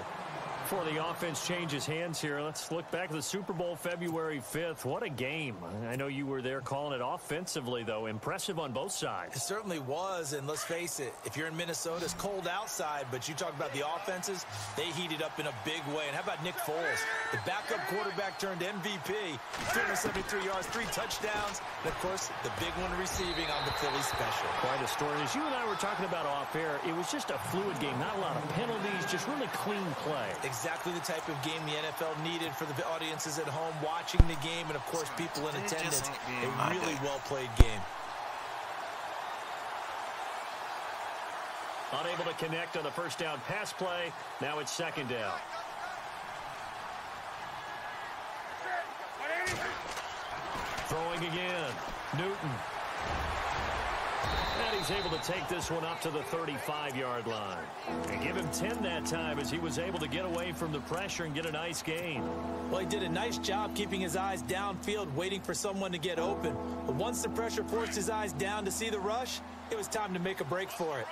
Before the offense changes hands here, let's look back at the Super Bowl February 5th. What a game. I know you were there calling it offensively, though. Impressive on both sides. It certainly was, and let's face it, if you're in Minnesota, it's cold outside, but you talk about the offenses, they heated up in a big way. And how about Nick Foles? The backup quarterback turned MVP, 373 yards, 3 touchdowns, and, of course, the big one receiving on the Philly special. Quite a story. As you and I were talking about off air, it was just a fluid game, not a lot of penalties, just really clean play. Exactly the type of game the NFL needed for the audiences at home watching the game and, of course, people in attendance. A really well-played game. Unable to connect on the 1st down pass play. Now it's 2nd down. Throwing again. Newton. And he's able to take this one up to the 35-yard line. And give him 10 that time as he was able to get away from the pressure and get a nice gain. Well, he did a nice job keeping his eyes downfield, waiting for someone to get open. But once the pressure forced his eyes down to see the rush, it was time to make a break for it.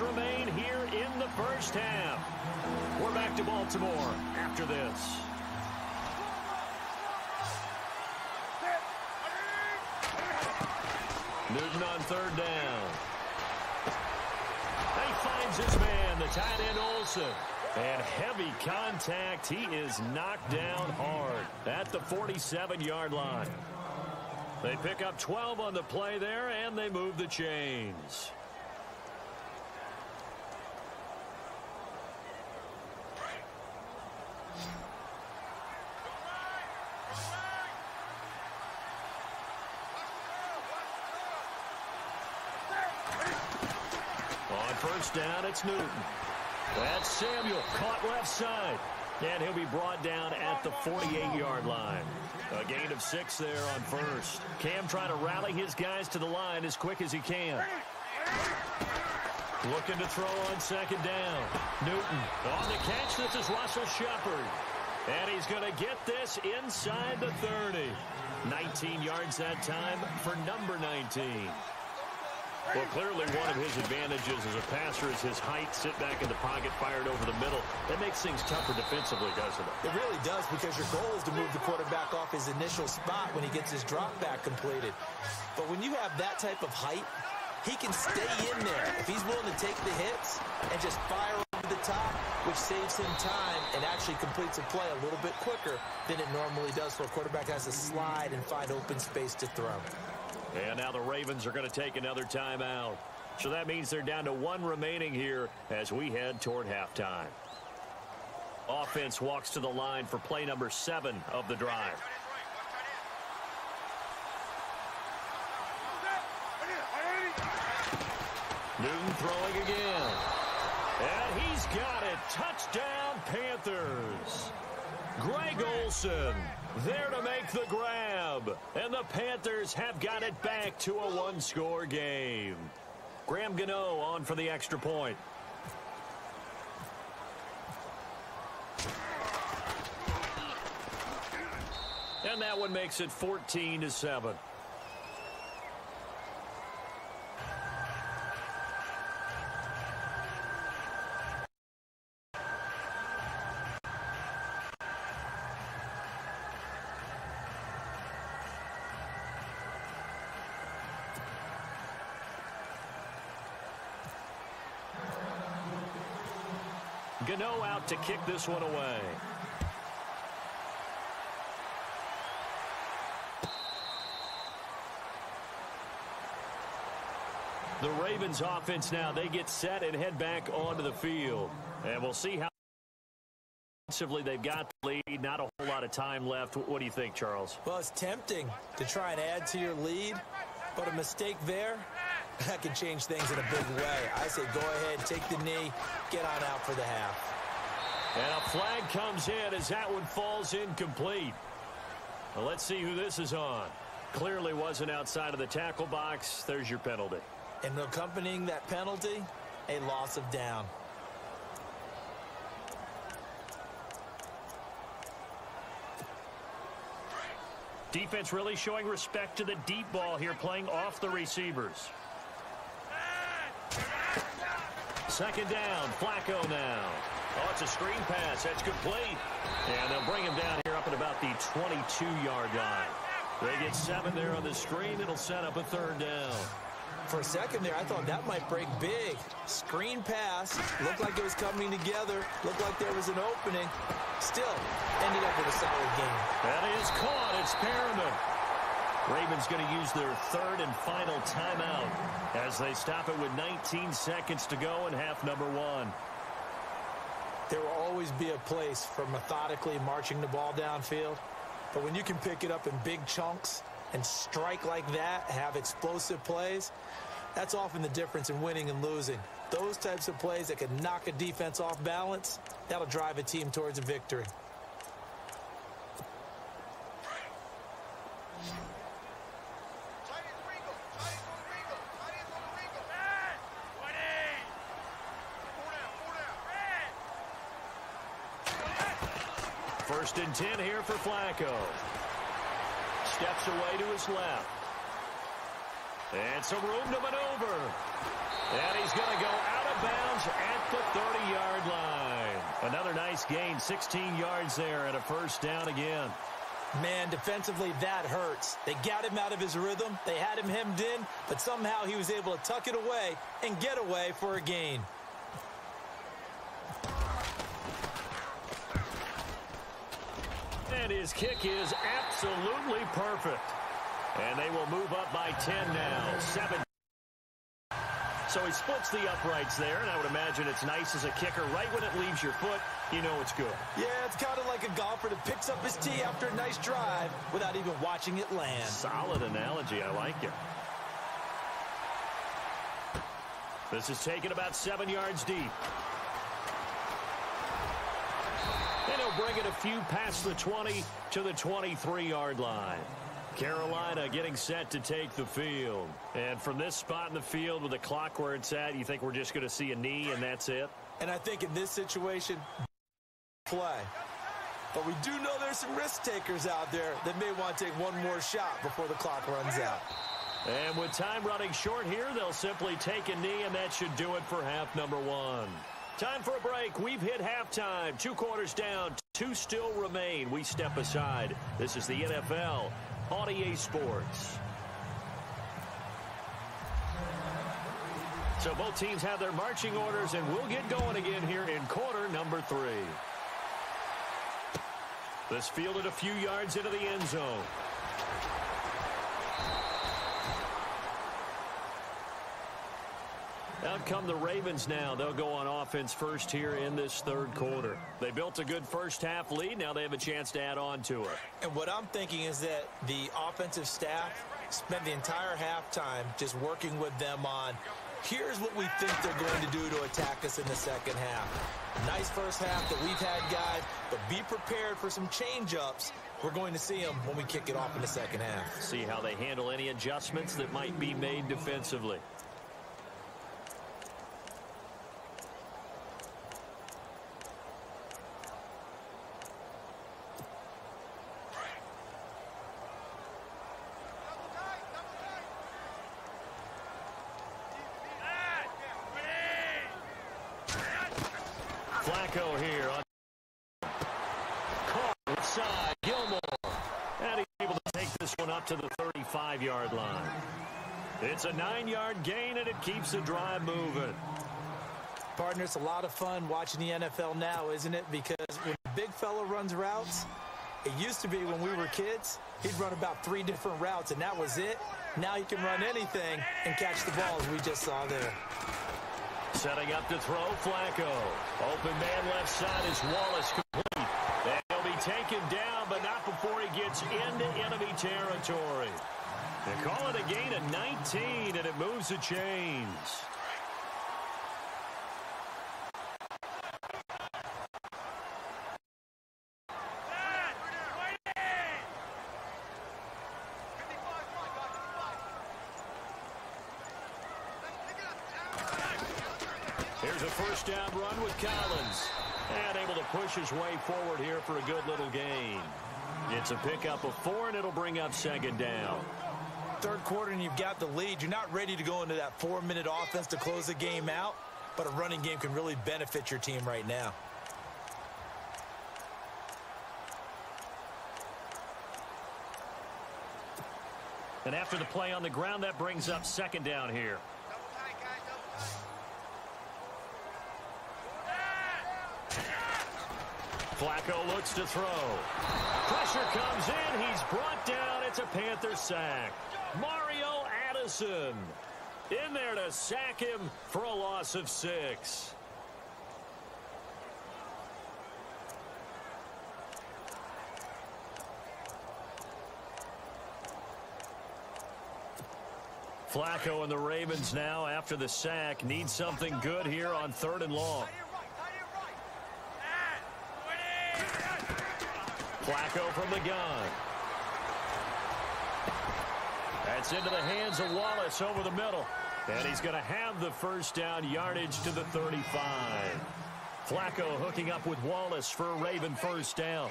Remain here in the 1st half. We're back to Baltimore after this. Newton on 3rd down. He finds his man, the tight end Olsen. And heavy contact. He is knocked down hard at the 47-yard line. They pick up 12 on the play there, and they move the chains. On 1st down, it's Newton. That's Samuel, caught left side. And he'll be brought down at the 48-yard line. A gain of 6 there on 1st. Cam trying to rally his guys to the line as quick as he can. Looking to throw on 2nd down. Newton on the catch. This is Russell Shepard. And he's going to get this inside the 30. 19 yards that time for number 19. Well, clearly one of his advantages as a passer is his height. Sit back in the pocket, fired over the middle. That makes things tougher defensively, doesn't it? It really does, because your goal is to move the quarterback off his initial spot when he gets his drop back completed. But when you have that type of height, he can stay in there if he's willing to take the hits and just fire over the top, which saves him time and actually completes a play a little bit quicker than it normally does for a quarterback that has to slide and find open space to throw. And now the Ravens are going to take another timeout. So that means they're down to 1 remaining here as we head toward halftime. Offense walks to the line for play number 7 of the drive. Newton throwing again. And he's got it. Touchdown, Panthers. Greg Olsen there to make the grab. And the Panthers have got it back to a one-score game. Graham Gano on for the extra point. And that one makes it 14-7. Gano out to kick this one away. The Ravens offense now, they get set and head back onto the field. And we'll see how offensively they've got the lead. Not a whole lot of time left. What do you think, Charles? Well, it's tempting to try and add to your lead, but a mistake there, that can change things in a big way. I say go ahead, take the knee, get on out for the half. And a flag comes in as that one falls incomplete. Well, let's see who this is on. Clearly wasn't outside of the tackle box. There's your penalty. And accompanying that penalty, a loss of down. Defense really showing respect to the deep ball here, playing off the receivers. Second down, Flacco now. Oh, it's a screen pass. That's complete. And they'll bring him down here up at about the 22-yard line. They get 7 there on the screen. It'll set up a third down. For a second there, I thought that might break big. Screen pass. Looked like it was coming together. Looked like there was an opening. Still, ended up with a solid game. That is caught. It's Perriman. Ravens going to use their third and final timeout as they stop it with 19 seconds to go in half number 1. There will always be a place for methodically marching the ball downfield. But when you can pick it up in big chunks and strike like that, have explosive plays, that's often the difference in winning and losing. Those types of plays that can knock a defense off balance, that'll drive a team towards a victory. First and 10 here for Flacco. Steps away to his left. And some room to maneuver. And he's going to go out of bounds at the 30-yard line. Another nice gain, 16 yards there and a first down again. Man, defensively, that hurts. They got him out of his rhythm. They had him hemmed in, but somehow he was able to tuck it away and get away for a gain. And his kick is absolutely perfect. And they will move up by 10 now. 7. So he splits the uprights there, and I would imagine it's nice as a kicker. Right when it leaves your foot, you know it's good. Yeah, it's kind of like a golfer that picks up his tee after a nice drive without even watching it land. Solid analogy. I like it. This is taken about 7 yards deep. And he'll bring it a few past the 20 to the 23-yard line. Carolina getting set to take the field. And from this spot in the field with the clock where it's at, you think we're just going to see a knee and that's it? And I think in this situation, play. But we do know there's some risk takers out there that may want to take one more shot before the clock runs out. And with time running short here, they'll simply take a knee, and that should do it for half number 1. Time for a break. We've hit halftime. 2 quarters down. 2 still remain. We step aside. This is the NFL on EA Sports. So both teams have their marching orders, and we'll get going again here in quarter number 3. This fielded a few yards into the end zone. Out come the Ravens now. They'll go on offense first here in this third quarter. They built a good first-half lead. Now they have a chance to add on to it. And what I'm thinking is that the offensive staff spent the entire halftime just working with them on Here's what we think they're going to do to attack us in the second half. Nice first half that we've had, guys, but be prepared for some change-ups. We're going to see them when we kick it off in the second half. See how they handle any adjustments that might be made defensively. Flacco here on caught side. Gilmore. And he's able to take this one up to the 35-yard line. It's a 9-yard gain, and it keeps the drive moving. Partner, it's a lot of fun watching the NFL now, isn't it? Because when a big fella runs routes, it used to be when we were kids, he'd run about 3 different routes, and that was it. Now he can run anything and catch the ball, as we just saw there. Setting up to throw, Flacco. Open man left side is Wallace complete. And he'll be taken down, but not before he gets into enemy territory. They call it a gain of 19, and it moves the chains. Here's a first down run with Collins. And able to push his way forward here for a good little gain. It's a pickup of 4, and it'll bring up second down. Third quarter, and you've got the lead. You're not ready to go into that 4-minute offense to close the game out, but a running game can really benefit your team right now. And after the play on the ground, that brings up second down here. Flacco looks to throw. Pressure comes in. He's brought down. It's a Panther sack. Mario Addison in there to sack him for a loss of 6. Flacco and the Ravens now, after the sack, need something good here on 3rd and long. Flacco from the gun. That's into the hands of Wallace over the middle. And he's going to have the first down, yardage to the 35. Flacco hooking up with Wallace for a Raven first down.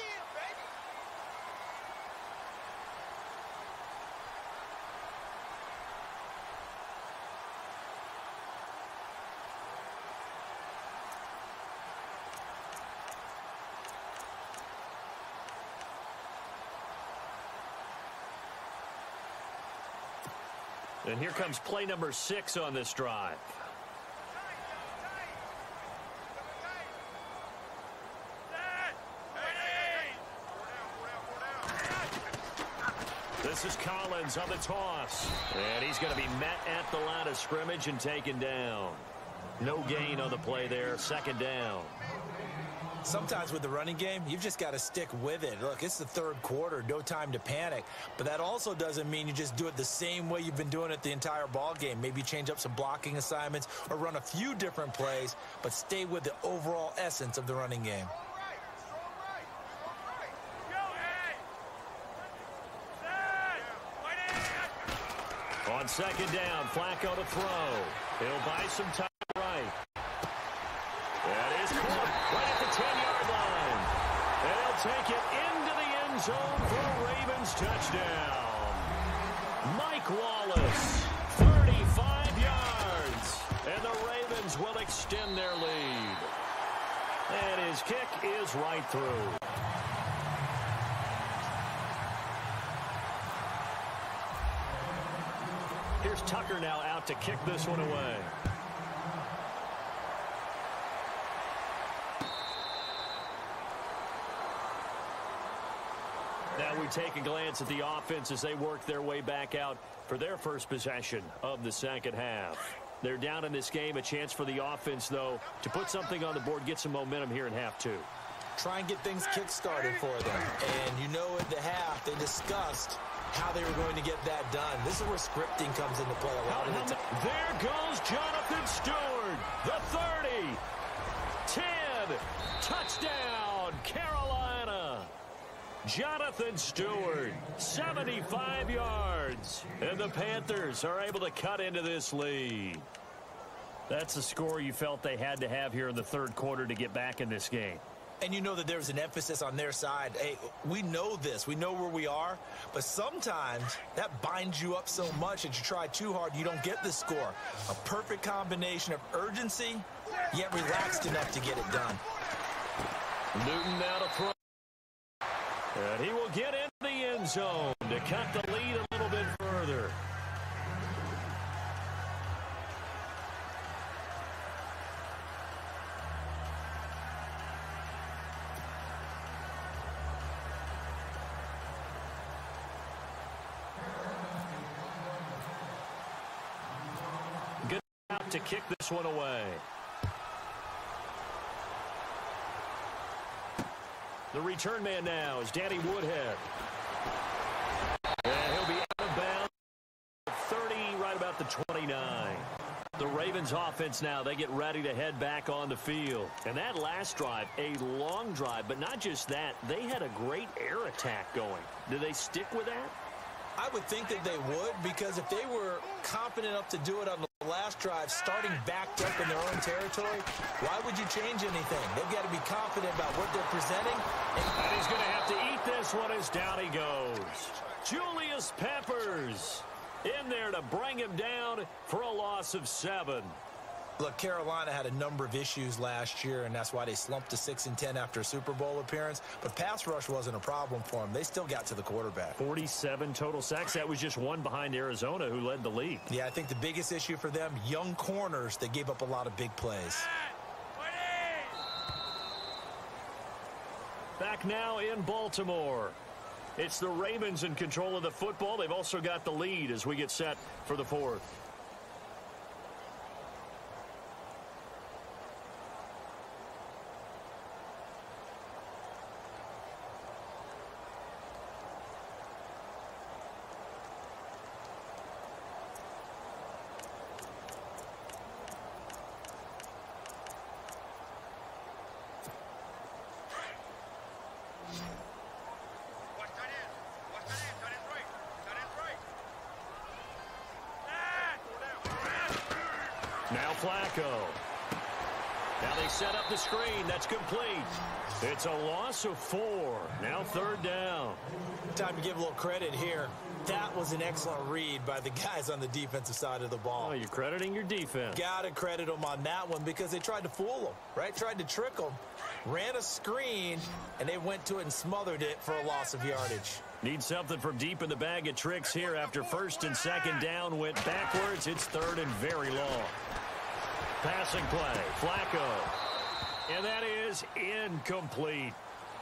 And here comes play number 6 on this drive. This is Collins on the toss. And he's going to be met at the line of scrimmage and taken down. No gain on the play there. Second down. Sometimes with the running game, you've just got to stick with it. Look, it's the third quarter, no time to panic. But that also doesn't mean you just do it the same way you've been doing it the entire ball game. Maybe change up some blocking assignments or run a few different plays, but stay with the overall essence of the running game. On second down, Flacco to throw. He'll buy some time right. That is caught right at the 10-yard line. They'll take it into the end zone for a Ravens touchdown. Mike Wallace, 35 yards. And the Ravens will extend their lead. And his kick is right through. Here's Tucker now out to kick this one away. Now we take a glance at the offense as they work their way back out for their first possession of the second half. They're down in this game. A chance for the offense, though, to put something on the board, get some momentum here in half 2. Try and get things kick-started for them. And you know at the half they discussed how they were going to get that done. This is where scripting comes into play a lot of the time. There goes Jonathan Stewart, the 30, 10, touchdown, Carolina. Jonathan Stewart, 75 yards, and the Panthers are able to cut into this lead. That's the score you felt they had to have here in the third quarter to get back in this game. And you know that there's an emphasis on their side. Hey, we know this. We know where we are. But sometimes that binds you up so much that you try too hard, you don't get the score. A perfect combination of urgency, yet relaxed enough to get it done. Newton now to throw. And he will get in the end zone to cut the lead a little bit further. Good out to kick this one away. The return man now is Danny Woodhead. And he'll be out of bounds. 30, right about the 29. The Ravens offense now, they get ready to head back on the field. And that last drive, a long drive, but not just that. They had a great air attack going. Do they stick with that? I would think that they would, because if they were confident enough to do it on the last drive, starting backed up in their own territory, why would you change anything? They've got to be confident about what they're presenting. And he's going to have to eat this one as down he goes. Julius Peppers in there to bring him down for a loss of 7. Look, Carolina had a number of issues last year, and that's why they slumped to 6-10 after a Super Bowl appearance. But pass rush wasn't a problem for them. They still got to the quarterback. 47 total sacks. That was just one behind Arizona, who led the league. Yeah, I think the biggest issue for them, young corners, they gave up a lot of big plays. Back now in Baltimore. It's the Ravens in control of the football. They've also got the lead as we get set for the fourth. Now Flacco. Now they set up the screen. That's complete. It's a loss of 4. Now third down. Time to give a little credit here. That was an excellent read by the guys on the defensive side of the ball. Oh, you're crediting your defense. Got to credit them on that one because they tried to fool them, right? Tried to trick them. Ran a screen, and they went to it and smothered it for a loss of yardage. Need something from deep in the bag of tricks here after first and second down went backwards. It's third and very long. Passing play, Flacco. And that is incomplete.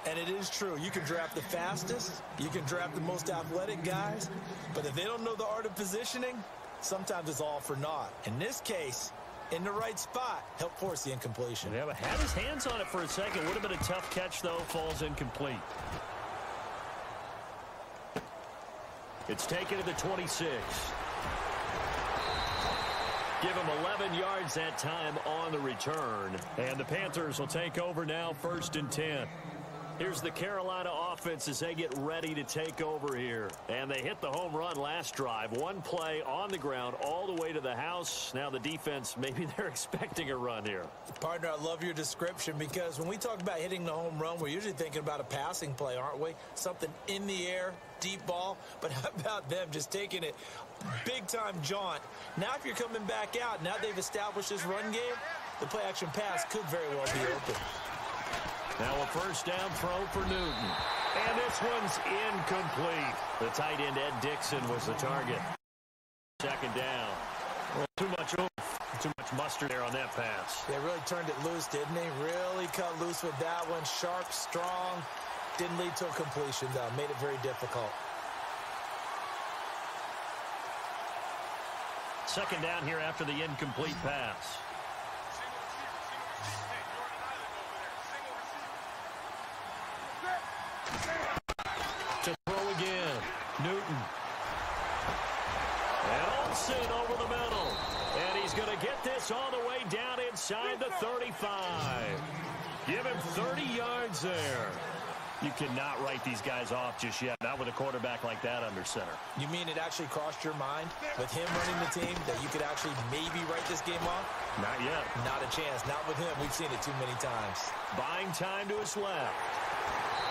And it is true. You can draft the fastest. You can draft the most athletic guys. But if they don't know the art of positioning, sometimes it's all for naught. In this case, in the right spot, help force the incompletion. Yeah, but had his hands on it for a second. Would have been a tough catch, though. Falls incomplete. It's taken to the 26. Give him 11 yards that time on the return. And the Panthers will take over now, first and 10. Here's the Carolina offense as they get ready to take over here. And they hit the home run last drive. One play on the ground all the way to the house. Now the defense, maybe they're expecting a run here. Partner, I love your description because when we talk about hitting the home run, we're usually thinking about a passing play, aren't we? Something in the air, deep ball. But how about them just taking it big-time jaunt? Now if you're coming back out, now they've established this run game, the play-action pass could very well be open. Now a first down throw for Newton. And this one's incomplete. The tight end, Ed Dixon, was the target. Second down. Well, too much oomph, too much mustard there on that pass. They really turned it loose, didn't they? Really cut loose with that one. Sharp, strong. Didn't lead to a completion, though. Made it very difficult. Second down here after the incomplete pass. To throw again. Newton inside the 35. Give him 30 yards there. You cannot write these guys off just yet, not with a quarterback like that under center. You mean it actually crossed your mind with him running the team that you could actually maybe write this game off? Not yet. Not a chance. Not with him. We've seen it too many times. Buying time to his left.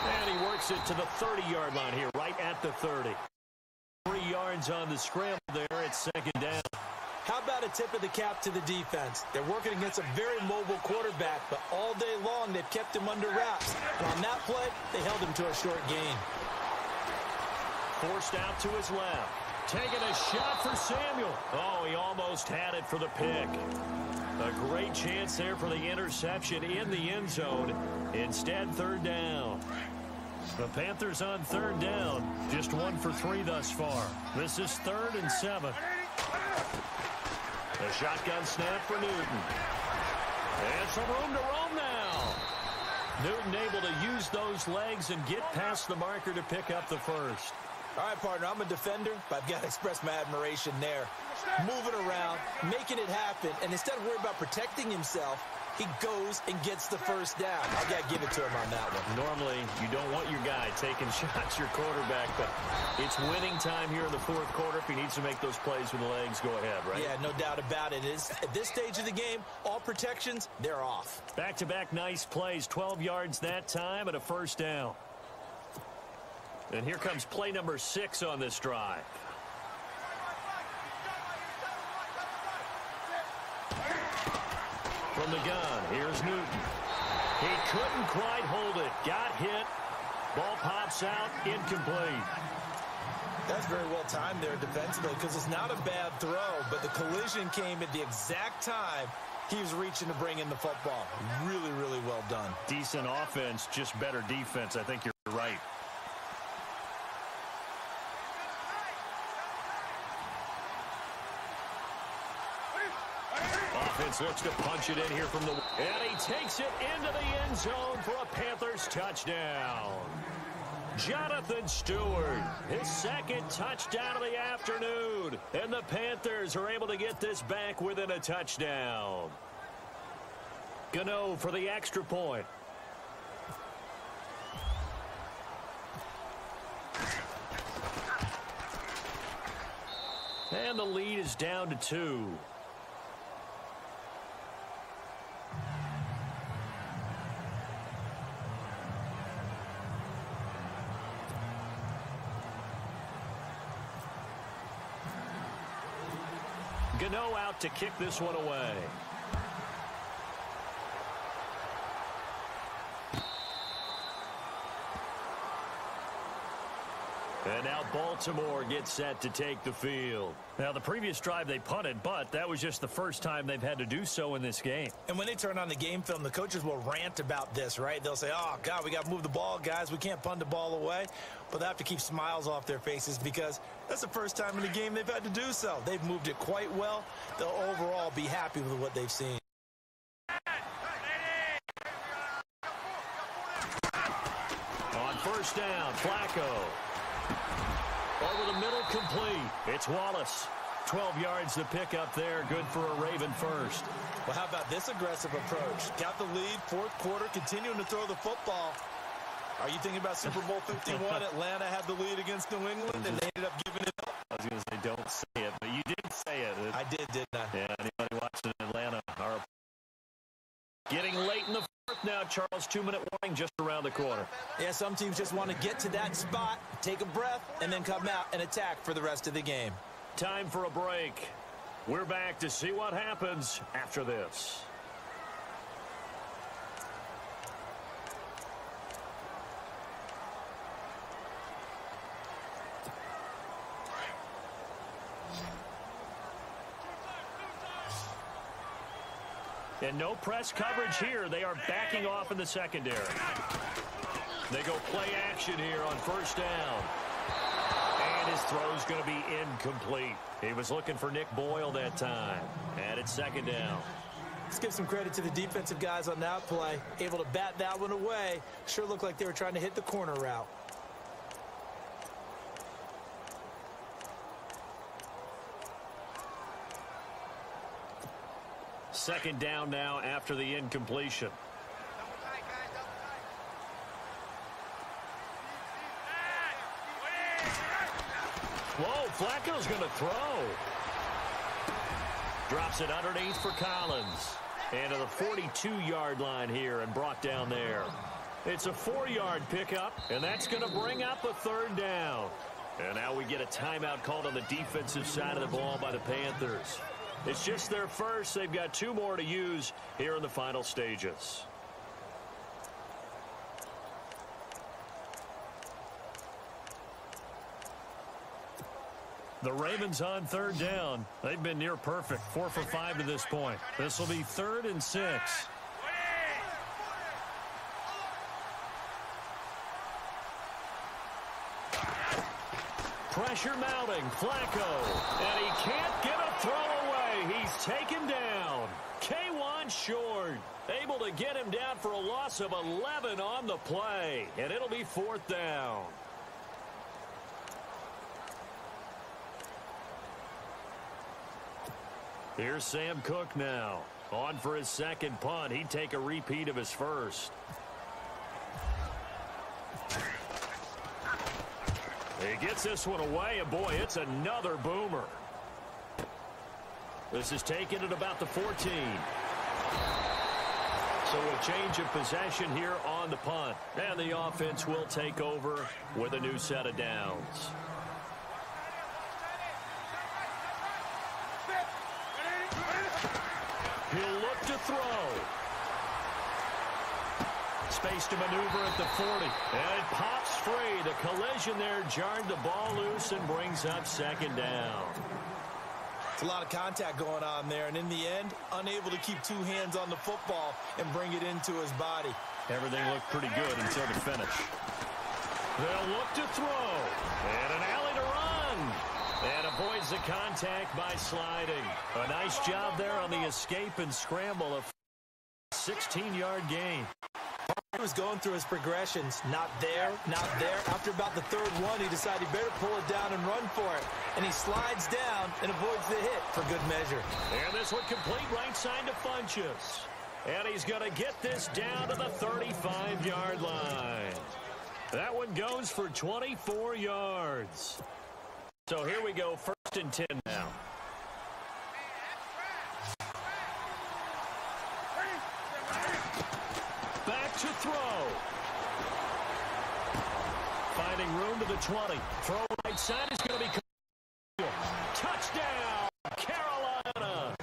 And he works it to the 30-yard line here, right at the 30. 3 yards on the scramble there. It's second down. How about a tip of the cap to the defense? They're working against a very mobile quarterback, but all day long they've kept him under wraps. And on that play, they held him to a short gain. Forced out to his left. Taking a shot for Samuel. Oh, he almost had it for the pick. A great chance there for the interception in the end zone. Instead, third down. The Panthers on third down. Just 1 for 3 thus far. This is 3rd and 7. A shotgun snap for Newton. And some room to roam now. Newton able to use those legs and get past the marker to pick up the first. All right, partner, I'm a defender, but I've got to express my admiration there. Moving around, making it happen, and instead of worrying about protecting himself, he goes and gets the first down. I got to give it to him on that one. Normally, you don't want your guy taking shots, your quarterback, but it's winning time here in the 4th quarter. If he needs to make those plays with the legs, go ahead, right? Yeah, no doubt about it. At this stage of the game, all protections, they're off. Back-to-back nice plays, 12 yards that time and a first down. And here comes play number 6 on this drive. From the gun, here's Newton. He couldn't quite hold it. Got hit. Ball pops out, incomplete. That's very well timed there defensively because it's not a bad throw, but the collision came at the exact time he was reaching to bring in the football. Really, really well done. Decent offense, just better defense. I think you're right. Offense looks to punch it in here from the... And he takes it into the end zone for a Panthers touchdown. Jonathan Stewart, his 2nd touchdown of the afternoon. And the Panthers are able to get this back within a touchdown. Gano for the extra point. And the lead is down to 2. Gano out to kick this one away. And now Baltimore gets set to take the field. Now, the previous drive they punted, but that was just the first time they've had to do so in this game. And when they turn on the game film, the coaches will rant about this, right? They'll say, oh, God, we got to move the ball, guys. We can't punt the ball away. But they have to keep smiles off their faces because that's the first time in the game they've had to do so. They've moved it quite well. They'll overall be happy with what they've seen. On first down, Flacco. Over the middle, complete. It's Wallace. 12 yards to pick up there. Good for a Raven first. Well, how about this aggressive approach? Got the lead, 4th quarter, continuing to throw the football. Are you thinking about Super Bowl 51? Atlanta had the lead against New England, and they ended up giving it up. I was going to say, don't say it, but you did say it. I did, didn't I? Yeah, anybody watching Atlanta are getting late in the 4th now, Charles. 2-minute warning just around the corner. Yeah, some teams just want to get to that spot, take a breath, and then come out and attack for the rest of the game. Time for a break. We're back to see what happens after this. And no press coverage here. They are backing off in the secondary. They go play action here on first down. And his throw's going to be incomplete. He was looking for Nick Boyle that time. And it's second down. Let's give some credit to the defensive guys on that play. Able to bat that one away. Sure looked like they were trying to hit the corner route. second down now after the incompletion. Whoa, Flacco's going to throw. Drops it underneath for Collins. And to the 42-yard line here and brought down there. It's a 4-yard pickup, and that's going to bring up a third down. And now we get a timeout called on the defensive side of the ball by the Panthers. It's just their first. They've got 2 more to use here in the final stages. The Ravens on third down. They've been near perfect. 4 for 5 to this point. This will be 3rd and 6. Pressure mounting. Flacco. And he can't get a throw away. He's taken down. K1 short. Able to get him down for a loss of 11 on the play. And it'll be 4th down. Here's Sam Cook now. On for his second punt. He'd take a repeat of his first. He gets this one away, and boy, it's another boomer. This is taken at about the 14. So a change of possession here on the punt. And the offense will take over with a new set of downs. He'll look to throw. Space to maneuver at the 40. And it pops free. The collision there jarred the ball loose and brings up second down. It's a lot of contact going on there. And in the end, unable to keep 2 hands on the football and bring it into his body. Everything looked pretty good until the finish. They'll look to throw. And an alley to run. And avoids the contact by sliding. A nice job there on the escape and scramble. A 16-yard gain. He was going through his progressions. Not there, not there. After about the 3rd one, he decided he better pull it down and run for it. And he slides down and avoids the hit for good measure. And this one complete right side to Funchess. And he's going to get this down to the 35-yard line. That one goes for 24 yards. So here we go, 1st and 10 now. Back to throw. Finding room to the 20. Throw right side is going to be touchdown, Carolina.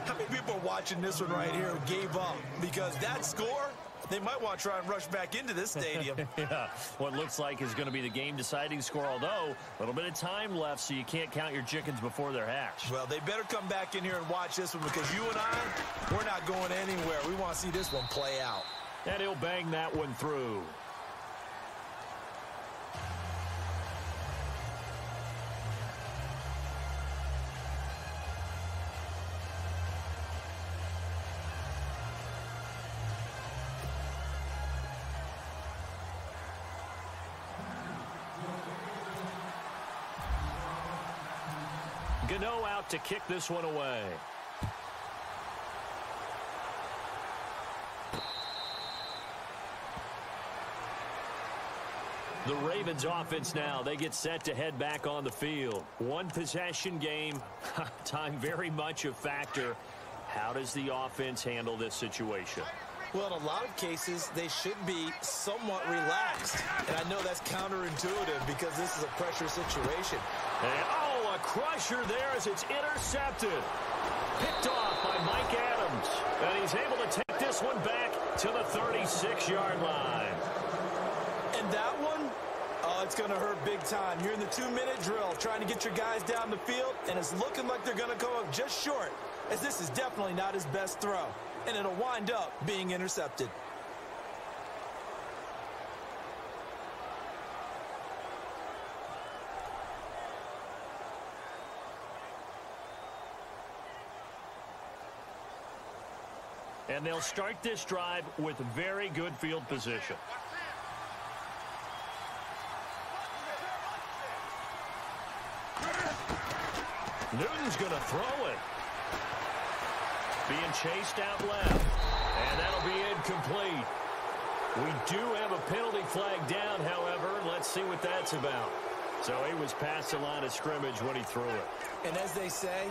How many people are watching this one right here who gave up? Because that score, they might want to try and rush back into this stadium. Yeah, what looks like is going to be the game-deciding score, although a little bit of time left, so you can't count your chickens before they're hatched. Well, they better come back in here and watch this one because you and I, we're not going anywhere. We want to see this one play out. And he'll bang that one through. Gano out to kick this one away. The Ravens offense now, they get set to head back on the field. One possession game, time very much a factor. How does the offense handle this situation? Well, in a lot of cases, they should be somewhat relaxed. And I know that's counterintuitive because this is a pressure situation. And, oh, a crusher there as it's intercepted. Picked off by Mike Adams. And he's able to take this one back to the 36-yard line. And that one, it's going to hurt big time. You're in the 2-minute drill trying to get your guys down the field, and it's looking like they're going to come up just short, as this is definitely not his best throw. And it'll wind up being intercepted. And they'll start this drive with very good field position. Newton's going to throw it. being chased out left. And that'll be incomplete. We do have a penalty flag down, however. Let's see what that's about. So he was past the line of scrimmage when he threw it. And as they say,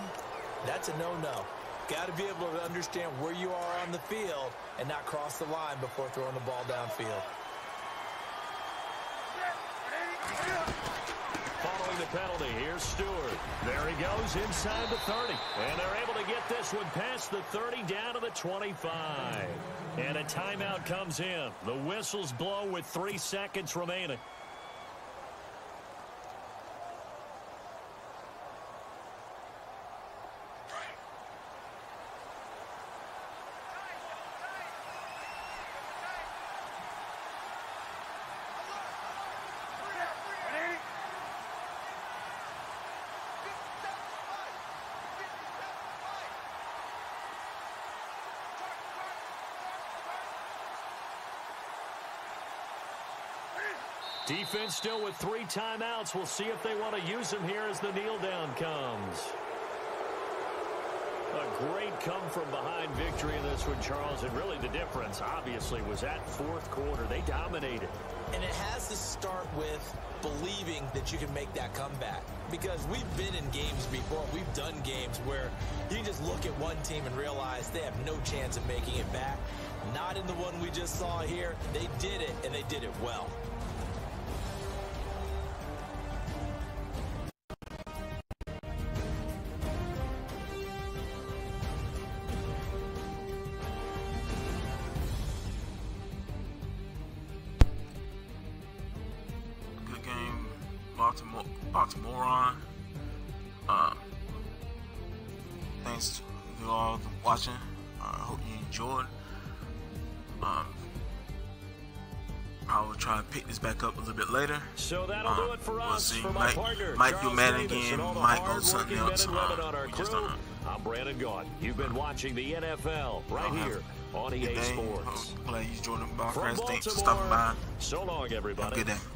that's a no-no. Got to be able to understand where you are on the field and not cross the line before throwing the ball downfield. Following the penalty, here's Stewart. There he goes inside the 30. And they're able to get this one past the 30 down to the 25. And a timeout comes in. The whistles blow with 3 seconds remaining. Defense still with 3 timeouts. We'll see if they want to use them here as the kneel down comes. A great come-from-behind victory in this one, Charles. And really the difference, obviously, was that fourth quarter. They dominated. And it has to start with believing that you can make that comeback. Because we've been in games before. We've done games where you just look at one team and realize they have no chance of making it back. Not in the one we just saw here. They did it, and they did it well. Baltimore on. Thanks to all for watching. I hope you enjoyed. I will try and pick this back up a little bit later. So that'll do it for us. See. For my partner, might do Madden Davis, again. and all the Might go something hard-working else. men and women on our We just crew. don't know. I'm Brandon Gaudin. You've been watching the NFL right here on EA Sports. Glad you joined the From broadcast. Thanks for Baltimore, stopping by. so long, everybody. Have a good day.